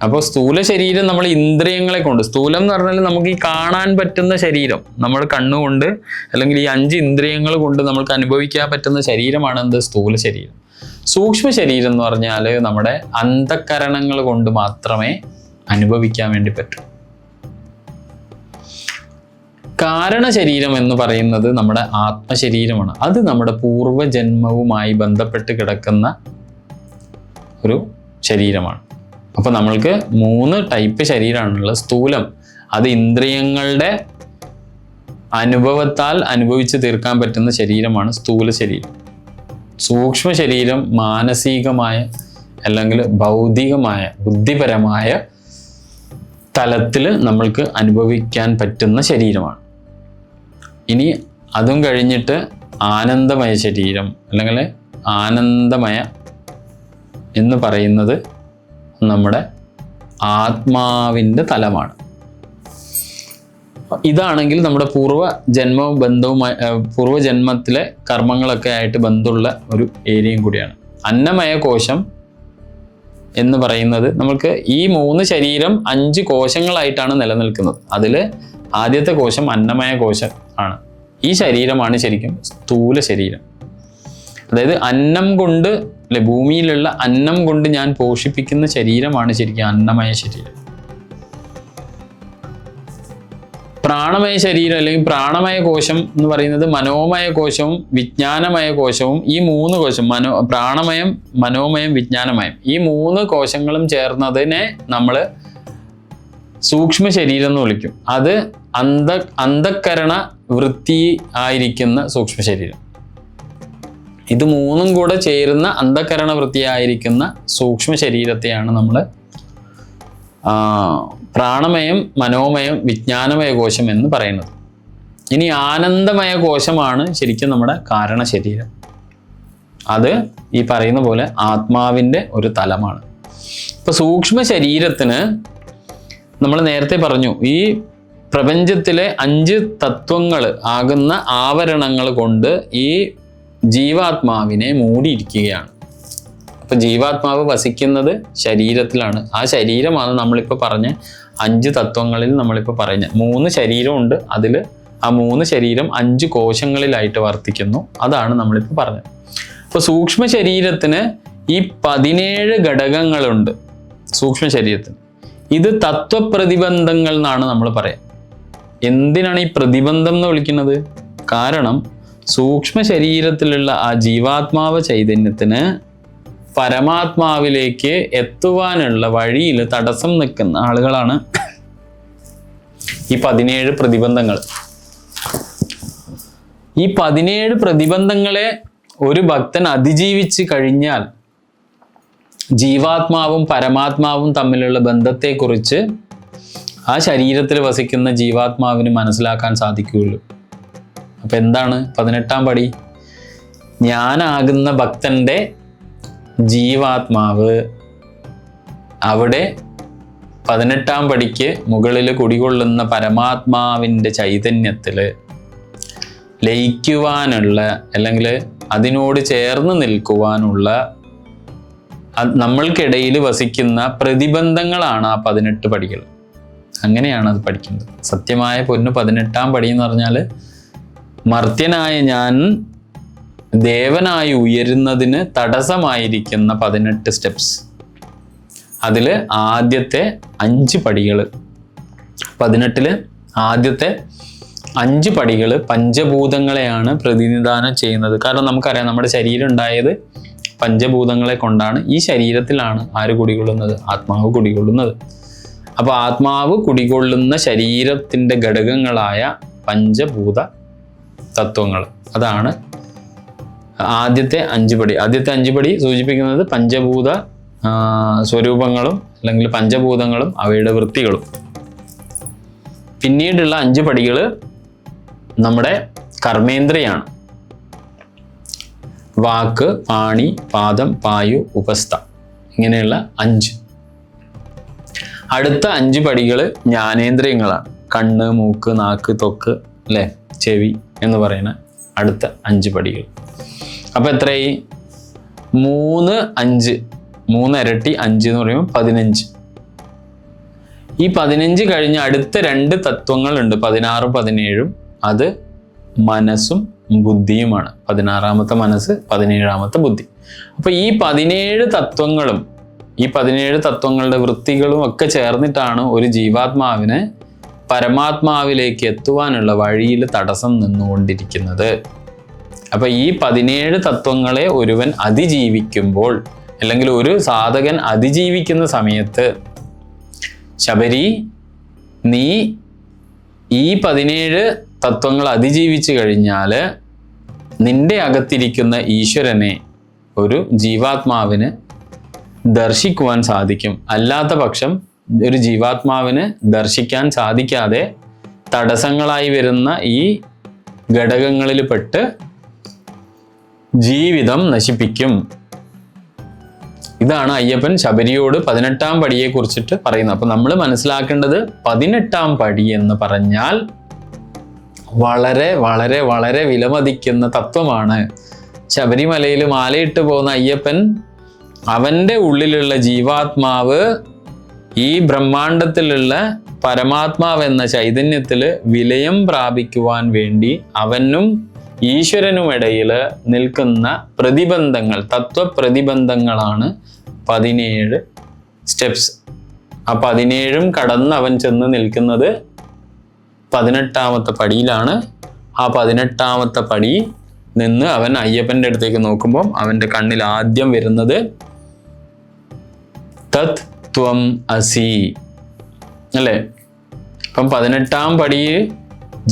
അപ്പോൾ സ്ഥൂല ശരീരം നമ്മൾ ഇന്ദ്രിയങ്ങളെ കൊണ്ട്, സ്ഥൂലം എന്ന് പറഞ്ഞാൽ നമുക്ക് ഈ കാണാൻ പറ്റുന്ന ശരീരം, നമ്മൾ കണ്ണുകൊണ്ട് അല്ലെങ്കിൽ ഈ 5 ഇന്ദ്രിയങ്ങൾ കൊണ്ട് നമുക്ക് അനുഭവിക്കാൻ പറ്റുന്ന ശരീരമാണ് എന്ത്? സ്ഥൂല ശരീരം. സൂക്ഷ്മ ശരീരം എന്ന് പറഞ്ഞാൽ നമ്മുടെ അന്ധക്കരണങ്ങൾ കൊണ്ട് മാത്രമേ അനുഭവിക്കാൻ വേണ്ടി പറ്റും. കാരണ ശരീരം എന്ന് പറയുന്നത് നമ്മുടെ ആത്മശരീരമാണ്. അത് നമ്മുടെ പൂർവ്വജന്മവുമായി ബന്ധപ്പെട്ട് കിടക്കുന്ന ഒരു ശരീരമാണ്. അപ്പൊ നമ്മൾക്ക് 3 ടൈപ്പ് ശരീരമാണുള്ളത്. സ്ഥൂലം, അത് ഇന്ദ്രിയങ്ങളുടെ അനുഭവത്താൽ അനുഭവിച്ച് തീർക്കാൻ പറ്റുന്ന ശരീരമാണ് സ്ഥൂല ശരീരം. സൂക്ഷ്മ ശരീരം മാനസികമായ അല്ലെങ്കിൽ ഭൗതികമായ ബുദ്ധിപരമായ തലത്തിൽ നമ്മൾക്ക് അനുഭവിക്കാൻ പറ്റുന്ന ശരീരമാണ്. ഇനി അതും കഴിഞ്ഞിട്ട് ആനന്ദമയ ശരീരം അല്ലെങ്കിൽ ആനന്ദമയ എന്ന് പറയുന്നത് നമ്മുടെ ആത്മാവിൻ്റെ തലമാണ്. ഇതാണെങ്കിൽ നമ്മുടെ പൂർവ്വജന്മത്തിലെ കർമ്മങ്ങളൊക്കെ ആയിട്ട് ബന്ധമുള്ള ഒരു ഏരിയയും കൂടിയാണ്. അന്നമയ കോശം എന്ന് പറയുന്നത് നമുക്ക് ഈ 3 ശരീരം 5 കോശങ്ങളായിട്ടാണ് നിലനിൽക്കുന്നത്. അതിൽ ആദ്യത്തെ കോശം അന്നമയ കോശം ആണ്. ഈ ശരീരമാണ് ശരിക്കും സ്ഥൂല ശരീരം. അതായത് അന്നം കൊണ്ട് അല്ലെ, ഭൂമിയിലുള്ള അന്നം കൊണ്ട് ഞാൻ പോഷിപ്പിക്കുന്ന ശരീരമാണ് ശരിക്കും അന്നമയ ശരീരം. പ്രാണമയ ശരീരം അല്ലെങ്കിൽ പ്രാണമയ കോശം എന്ന് പറയുന്നത് മനോമയ കോശവും വിജ്ഞാനമയ കോശവും, ഈ 3 കോശം പ്രാണമയം, മനോമയം, വിജ്ഞാനമയം, ഈ 3 കോശങ്ങളും ചേർന്നതിനെ നമ്മൾ സൂക്ഷ്മ ശരീരം എന്ന് വിളിക്കും. അത് അന്ധക്കരണ വൃത്തി ആയിരിക്കുന്ന സൂക്ഷ്മ ശരീരം. ഇത് 3ഉം കൂടെ ചേരുന്ന അന്ധക്കരണ വൃത്തിയായിരിക്കുന്ന സൂക്ഷ്മ ശരീരത്തെയാണ് നമ്മൾ പ്രാണമയം, മനോമയം, വിജ്ഞാനമയ കോശം എന്ന് പറയുന്നത്. ഇനി ആനന്ദമയ കോശമാണ് ശരിക്കും നമ്മുടെ കാരണ ശരീരം. അത് ഈ പറയുന്ന പോലെ ആത്മാവിൻ്റെ ഒരു തലമാണ്. ഇപ്പൊ സൂക്ഷ്മ ശരീരത്തിന് നമ്മൾ നേരത്തെ പറഞ്ഞു, ഈ പ്രപഞ്ചത്തിലെ 5 തത്വങ്ങൾ ആകുന്ന ആവരണങ്ങൾ കൊണ്ട് ഈ ജീവാത്മാവിനെ മൂടിയിരിക്കുകയാണ്. അപ്പൊ ജീവാത്മാവ് വസിക്കുന്നത് ശരീരത്തിലാണ്. ആ ശരീരമാണ് നമ്മളിപ്പോൾ പറഞ്ഞ 5 തത്വങ്ങളിൽ നമ്മളിപ്പോൾ പറഞ്ഞ 3 ശരീരമുണ്ട്. അതിൽ ആ 3 ശരീരം 5 കോശങ്ങളിലായിട്ട് വർത്തിക്കുന്നു. അതാണ് നമ്മളിപ്പോൾ പറഞ്ഞത്. അപ്പോൾ സൂക്ഷ്മ ശരീരത്തിന് ഈ 17 ഘടകങ്ങളുണ്ട്. സൂക്ഷ്മ ശരീരത്തിന് ഇത് തത്വപ്രതിബന്ധങ്ങൾ എന്നാണ് നമ്മൾ പറയാം. എന്തിനാണ് ഈ പ്രതിബന്ധം എന്ന് വിളിക്കുന്നത്? കാരണം സൂക്ഷ്മ ശരീരത്തിലുള്ള ആ ജീവാത്മാവ് ചൈതന്യത്തിന് പരമാത്മാവിലേക്ക് എത്തുവാനുള്ള വഴിയിൽ തടസ്സം നിൽക്കുന്ന ആളുകളാണ് ഈ 17 പ്രതിബന്ധങ്ങൾ. ഈ 17 പ്രതിബന്ധങ്ങളെ ഒരു ഭക്തൻ അതിജീവിച്ച് കഴിഞ്ഞാൽ ജീവാത്മാവും പരമാത്മാവും തമ്മിലുള്ള ബന്ധത്തെക്കുറിച്ച് ആ ശരീരത്തിൽ വസിക്കുന്ന ജീവാത്മാവിന് മനസ്സിലാക്കാൻ സാധിക്കുകയുള്ളൂ. അപ്പൊ എന്താണ് 18ാം പടി? ഞാനാകുന്ന ഭക്തന്റെ ജീവാത്മാവ് അവിടെ 18ാം പടിക്ക് മുകളിൽ കുടികൊള്ളുന്ന പരമാത്മാവിൻ്റെ ചൈതന്യത്തിൽ ലയിക്കുവാനുള്ള, അല്ലെങ്കിൽ അതിനോട് ചേർന്ന് നിൽക്കുവാനുള്ള നമ്മൾക്കിടയിൽ വസിക്കുന്ന പ്രതിബന്ധങ്ങളാണ് ആ 18 പടികൾ. അങ്ങനെയാണ് അത് പഠിക്കുന്നത്. സത്യമായ പൊന്നു 18ാം പടി എന്ന് പറഞ്ഞാൽ മർത്യനായ ഞാൻ ദേവനായി ഉയരുന്നതിന് തടസ്സമായിരിക്കുന്ന 18 സ്റ്റെപ്സ്. അതിൽ ആദ്യത്തെ 5 പടികൾ, 18-ല് ആദ്യത്തെ 5 പടികൾ പഞ്ചഭൂതങ്ങളെയാണ് പ്രതിനിധാനം ചെയ്യുന്നത്. കാരണം നമുക്കറിയാം നമ്മുടെ ശരീരം ഉണ്ടായത് പഞ്ചഭൂതങ്ങളെ കൊണ്ടാണ്. ഈ ശരീരത്തിലാണ് ആര് കുടികൊള്ളുന്നത്? ആത്മാവ് കുടികൊള്ളുന്നത്. അപ്പോൾ ആത്മാവ് കുടികൊള്ളുന്ന ശരീരത്തിൻ്റെ ഘടകങ്ങളായ പഞ്ചഭൂത തത്വങ്ങൾ, അതാണ് ആദ്യത്തെ 5 പടി. ആദ്യത്തെ 5 പടി സൂചിപ്പിക്കുന്നത് പഞ്ചഭൂത സ്വരൂപങ്ങളും അല്ലെങ്കിൽ പഞ്ചഭൂതങ്ങളും അവയുടെ വൃത്തികളും. പിന്നീടുള്ള 5 പടികൾ നമ്മുടെ കർമ്മേന്ദ്രിയാണ്. വാക്ക്, പാണി, പാദം, പായു, ഉപസ്ഥ, ഇങ്ങനെയുള്ള 5. അടുത്ത 5 പടികൾ ജ്ഞാനേന്ദ്രിയങ്ങളാണ്. കണ്ണ്, മൂക്ക്, നാക്ക്, ത്വക്ക്, അല്ലേ, ചെവി എന്ന് പറയുന്ന അടുത്ത 5 പടികൾ. അപ്പൊ എത്രയായി? 3, 5, 3 ഇരട്ടി 5 എന്ന് പറയുമ്പോൾ 15. ഈ 15 കഴിഞ്ഞ് അടുത്ത 2 തത്വങ്ങളുണ്ട്, 16ഉം 17ഉം. അത് മനസ്സും ബുദ്ധിയുമാണ്. 16ാമത്തെ മനസ്സ്, 17ാമത്തെ ബുദ്ധി. അപ്പൊ ഈ 17 തത്വങ്ങളും ഈ 17 തത്വങ്ങളുടെ വൃത്തികളും ഒക്കെ ചേർന്നിട്ടാണ് ഒരു ജീവാത്മാവിന് പരമാത്മാവിലേക്ക് എത്തുവാനുള്ള വഴിയിൽ തടസ്സം നിന്നുകൊണ്ടിരിക്കുന്നത്. അപ്പൊ ഈ 17 തത്വങ്ങളെ ഒരുവൻ അതിജീവിക്കുമ്പോൾ, അല്ലെങ്കിൽ ഒരു സാധകൻ അതിജീവിക്കുന്ന സമയത്ത്, ശബരി നീ ഈ 17 തത്വങ്ങൾ അതിജീവിച്ചു കഴിഞ്ഞാൽ നിന്റെ അകത്തിരിക്കുന്ന ഈശ്വരനെ ഒരു ജീവാത്മാവിന് ദർശിക്കുവാൻ സാധിക്കും. അല്ലാത്ത പക്ഷം ഒരു ജീവാത്മാവിന് ദർശിക്കാൻ സാധിക്കാതെ തടസ്സങ്ങളായി വരുന്ന ഈ ഘടകങ്ങളിൽ പെട്ട് ജീവിതം നശിപ്പിക്കും. ഇതാണ് അയ്യപ്പൻ ശബരിയോട് 18ാം പടിയെ കുറിച്ചിട്ട് പറയുന്നത്. അപ്പൊ നമ്മൾ മനസ്സിലാക്കേണ്ടത് 18ാം പടി എന്ന് പറഞ്ഞാൽ വളരെ വളരെ വളരെ വിലമതിക്കുന്ന തത്വമാണ്. ശബരിമലയിൽ മാലയിട്ട് പോകുന്ന അയ്യപ്പൻ, അവൻ്റെ ഉള്ളിലുള്ള ജീവാത്മാവ് ഈ ബ്രഹ്മാണ്ടത്തിലുള്ള പരമാത്മാവ് എന്ന ചൈതന്യത്തിൽ വിലയം പ്രാപിക്കുവാൻ വേണ്ടി അവനും ഈശ്വരനുമിടയിൽ നിൽക്കുന്ന പ്രതിബന്ധങ്ങൾ, തത്വപ്രതിബന്ധങ്ങളാണ് 17 സ്റ്റെപ്സ്. ആ 17 കടന്ന് അവൻ ചെന്ന് നിൽക്കുന്നത് 18ാമത്തെ പടിയിലാണ്. ആ 18ാമത്തെ പടി നിന്ന് അവൻ അയ്യപ്പൻ്റെ അടുത്തേക്ക് നോക്കുമ്പോൾ അവൻ്റെ കണ്ണിൽ ആദ്യം വരുന്നത് തത് ത്വം അസി അല്ലേ. അപ്പം 18ാം പടി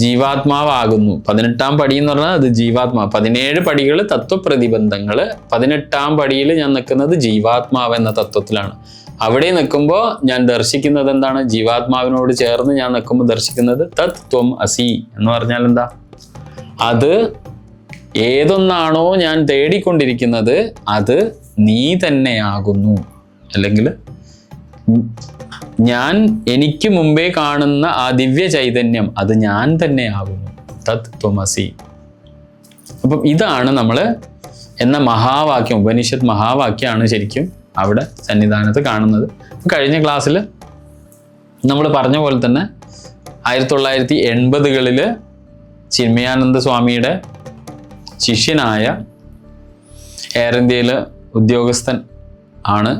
ജീവാത്മാവാകുന്നു. 18ാം പടി എന്ന് പറഞ്ഞാൽ അത് ജീവാത്മാവ്. 17 പടികൾ തത്വപ്രതിബന്ധങ്ങൾ. 18ാം പടിയിൽ ഞാൻ നിൽക്കുന്നത് ജീവാത്മാവ് എന്ന തത്വത്തിലാണ്. അവിടെ നിൽക്കുമ്പോൾ ഞാൻ ദർശിക്കുന്നത് എന്താണ്? ജീവാത്മാവിനോട് ചേർന്ന് ഞാൻ നിൽക്കുമ്പോൾ ദർശിക്കുന്നത് തത് ത്വം അസി എന്ന് പറഞ്ഞാൽ എന്താ? അത് ഏതൊന്നാണോ ഞാൻ തേടിക്കൊണ്ടിരിക്കുന്നത് അത് നീ തന്നെയാകുന്നു. അല്ലെങ്കിൽ ഞാൻ എനിക്ക് മുമ്പേ കാണുന്ന ആ ദിവ്യ ചൈതന്യം അത് ഞാൻ തന്നെയാകുന്നു. തത് ത്വമസി. അപ്പം ഇതാണ് നമ്മൾ എന്ന മഹാവാക്യം, ഉപനിഷത്ത് മഹാവാക്യമാണ് ശരിക്കും അവിടെ സന്നിധാനത്ത് കാണുന്നത്. കഴിഞ്ഞ ക്ലാസ്സിൽ നമ്മൾ പറഞ്ഞ പോലെ തന്നെ 1980കളിൽ ചിന്മയാനന്ദ സ്വാമിയുടെ ശിഷ്യനായ എയർ ഇന്ത്യയിലെ ഉദ്യോഗസ്ഥൻ ആണ്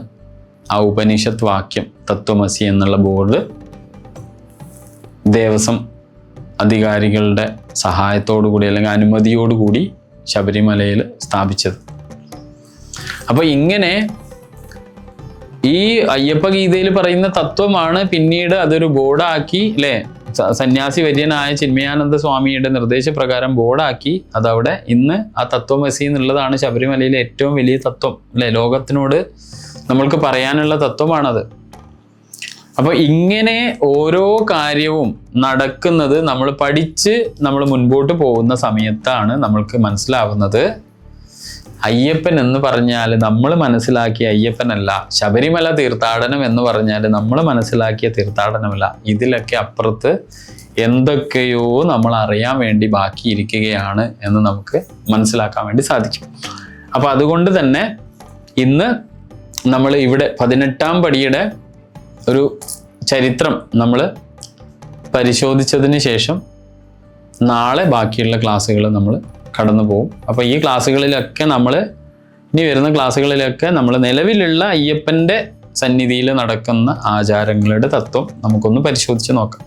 ആ ഉപനിഷത്ത് വാക്യം തത്വമസി എന്നുള്ള ബോർഡ് ദേവസ്വം അധികാരികളുടെ സഹായത്തോടുകൂടി അല്ലെങ്കിൽ അനുമതിയോടുകൂടി ശബരിമലയിൽ സ്ഥാപിച്ചത്. അപ്പോൾ ഇങ്ങനെ ഈ അയ്യപ്പ ഗീതയിൽ പറയുന്ന തത്വമാണ് പിന്നീട് അതൊരു ബോർഡാക്കി അല്ലേ, സന്യാസി വര്യനായ ചിന്മയാനന്ദ സ്വാമിയുടെ നിർദ്ദേശപ്രകാരം ബോർഡാക്കി അതവിടെ ഇന്ന് ആ തത്വമസി എന്നുള്ളതാണ് ശബരിമലയിലെ ഏറ്റവും വലിയ തത്വം അല്ലേ. ലോകത്തിനോട് നമ്മൾക്ക് പറയാനുള്ള തത്വമാണത്. അപ്പോൾ ഇങ്ങനെ ഓരോ കാര്യവും നടക്കുന്നത് നമ്മൾ പഠിച്ച് നമ്മൾ മുൻപോട്ട് പോകുന്ന സമയത്താണ് നമ്മൾക്ക് മനസ്സിലാവുന്നത് അയ്യപ്പൻ എന്ന് പറഞ്ഞാൽ നമ്മൾ മനസ്സിലാക്കിയ അയ്യപ്പനല്ല, ശബരിമല തീർത്ഥാടനം എന്ന് പറഞ്ഞാൽ നമ്മൾ മനസ്സിലാക്കിയ തീർത്ഥാടനമല്ല, ഇതിലൊക്കെ അപ്പുറത്ത് എന്തൊക്കെയോ നമ്മൾ അറിയാൻ വേണ്ടി ബാക്കിയിരിക്കുകയാണ് എന്ന് നമുക്ക് മനസ്സിലാക്കാൻ വേണ്ടി സാധിക്കും. അപ്പോൾ അതുകൊണ്ട് തന്നെ ഇന്ന് നമ്മൾ ഇവിടെ 18ാം പടിയുടെ ഒരു ചരിത്രം നമ്മൾ പരിശോധിച്ചതിന് ശേഷം നാളെ ബാക്കിയുള്ള ക്ലാസ്സുകൾ നമ്മൾ കടന്നു പോകും. അപ്പോൾ ഈ ക്ലാസ്സുകളിലൊക്കെ ഇനി വരുന്ന ക്ലാസ്സുകളിലൊക്കെ നമ്മൾ നിലവിലുള്ള അയ്യപ്പൻ്റെ സന്നിധിയിൽ നടക്കുന്ന ആചാരങ്ങളുടെ തത്വം നമുക്കൊന്ന് പരിശോധിച്ച് നോക്കാം.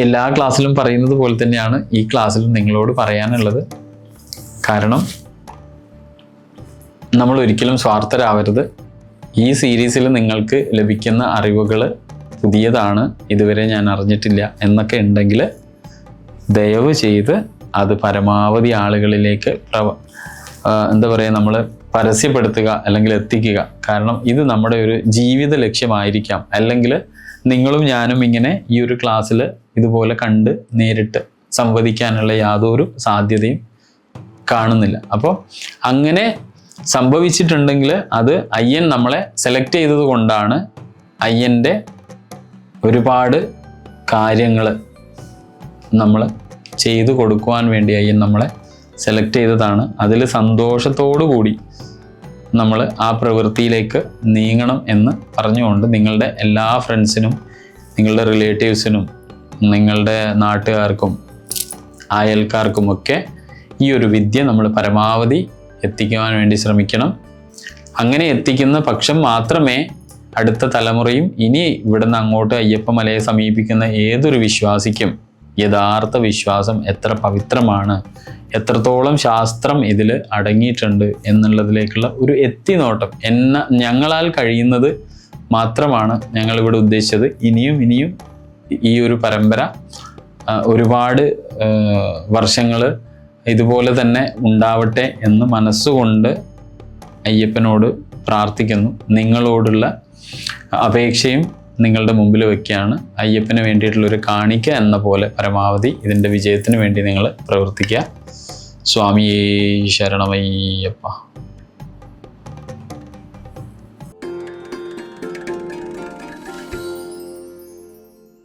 എല്ലാ ക്ലാസ്സിലും പറയുന്നത് പോലെ തന്നെയാണ് ഈ ക്ലാസ്സിലും നിങ്ങളോട് പറയാനുള്ളത്. കാരണം നമ്മൾ ഒരിക്കലും സ്വാർത്ഥരാവരുത്. ഈ സീരീസിൽ നിങ്ങൾക്ക് ലഭിക്കുന്ന അറിവുകൾ പുതിയതാണ്, ഇതുവരെ ഞാൻ അറിഞ്ഞിട്ടില്ല എന്നൊക്കെ ഉണ്ടെങ്കിൽ ദയവ് ചെയ്ത് അത് പരമാവധി ആളുകളിലേക്ക് നമ്മൾ പരസ്യപ്പെടുത്തുക അല്ലെങ്കിൽ എത്തിക്കുക. കാരണം ഇത് നമ്മുടെ ഒരു ജീവിത ലക്ഷ്യമായിരിക്കാം. അല്ലെങ്കിൽ നിങ്ങളും ഞാനും ഇങ്ങനെ ഈ ഒരു ക്ലാസ്സിൽ ഇതുപോലെ കണ്ട് നേരിട്ട് സംവദിക്കാനുള്ള യാതൊരു സാധ്യതയും കാണുന്നില്ല. അപ്പോൾ അങ്ങനെ സംഭവിച്ചിട്ടുണ്ടെങ്കിൽ അത് അയ്യൻ നമ്മളെ സെലക്ട് ചെയ്തത് കൊണ്ടാണ്. അയ്യൻ്റെ ഒരുപാട് കാര്യങ്ങൾ നമ്മൾ ചെയ്തു കൊടുക്കുവാൻ വേണ്ടി അയ്യൻ നമ്മളെ സെലക്ട് ചെയ്തതാണ്. അതിൽ സന്തോഷത്തോടു കൂടി നമ്മൾ ആ പ്രവൃത്തിയിലേക്ക് നീങ്ങണം എന്ന് പറഞ്ഞുകൊണ്ട് നിങ്ങളുടെ എല്ലാ ഫ്രണ്ട്സിനും, നിങ്ങളുടെ റിലേറ്റീവ്സിനും, നിങ്ങളുടെ നാട്ടുകാർക്കും അയൽക്കാർക്കുമൊക്കെ ഈ ഒരു വിദ്യ നമ്മൾ പരമാവധി എത്തിക്കുവാൻ വേണ്ടി ശ്രമിക്കണം. അങ്ങനെ എത്തിക്കുന്ന പക്ഷം മാത്രമേ അടുത്ത തലമുറയും ഇനി ഇവിടുന്ന് അങ്ങോട്ട് അയ്യപ്പമലയെ സമീപിക്കുന്ന ഏതൊരു വിശ്വാസിക്കും യഥാർത്ഥ വിശ്വാസം എത്ര പവിത്രമാണ്, എത്രത്തോളം ശാസ്ത്രം ഇതിൽ അടങ്ങിയിട്ടുണ്ട് എന്നുള്ളതിലേക്കുള്ള ഒരു എത്തിനോട്ടം ഞങ്ങളാൽ കഴിയുന്നത് മാത്രമാണ് ഞങ്ങളിവിടെ ഉദ്ദേശിച്ചത്. ഇനിയും ഈ ഒരു പരമ്പര ഒരുപാട് വർഷങ്ങൾ ഇതുപോലെ തന്നെ ഉണ്ടാവട്ടെ എന്ന് മനസ്സുകൊണ്ട് അയ്യപ്പനോട് പ്രാർത്ഥിക്കുന്നു. നിങ്ങളോടുള്ള അപേക്ഷയും നിങ്ങളുടെ മുമ്പിൽ വയ്ക്കുകയാണ്. അയ്യപ്പന് വേണ്ടിയിട്ടുള്ളൊരു കാണിക്ക എന്ന പോലെ പരമാവധി ഇതിൻ്റെ വിജയത്തിന് വേണ്ടി നിങ്ങൾ പ്രവർത്തിക്കുക. സ്വാമിയേ ശരണമയ്യപ്പ.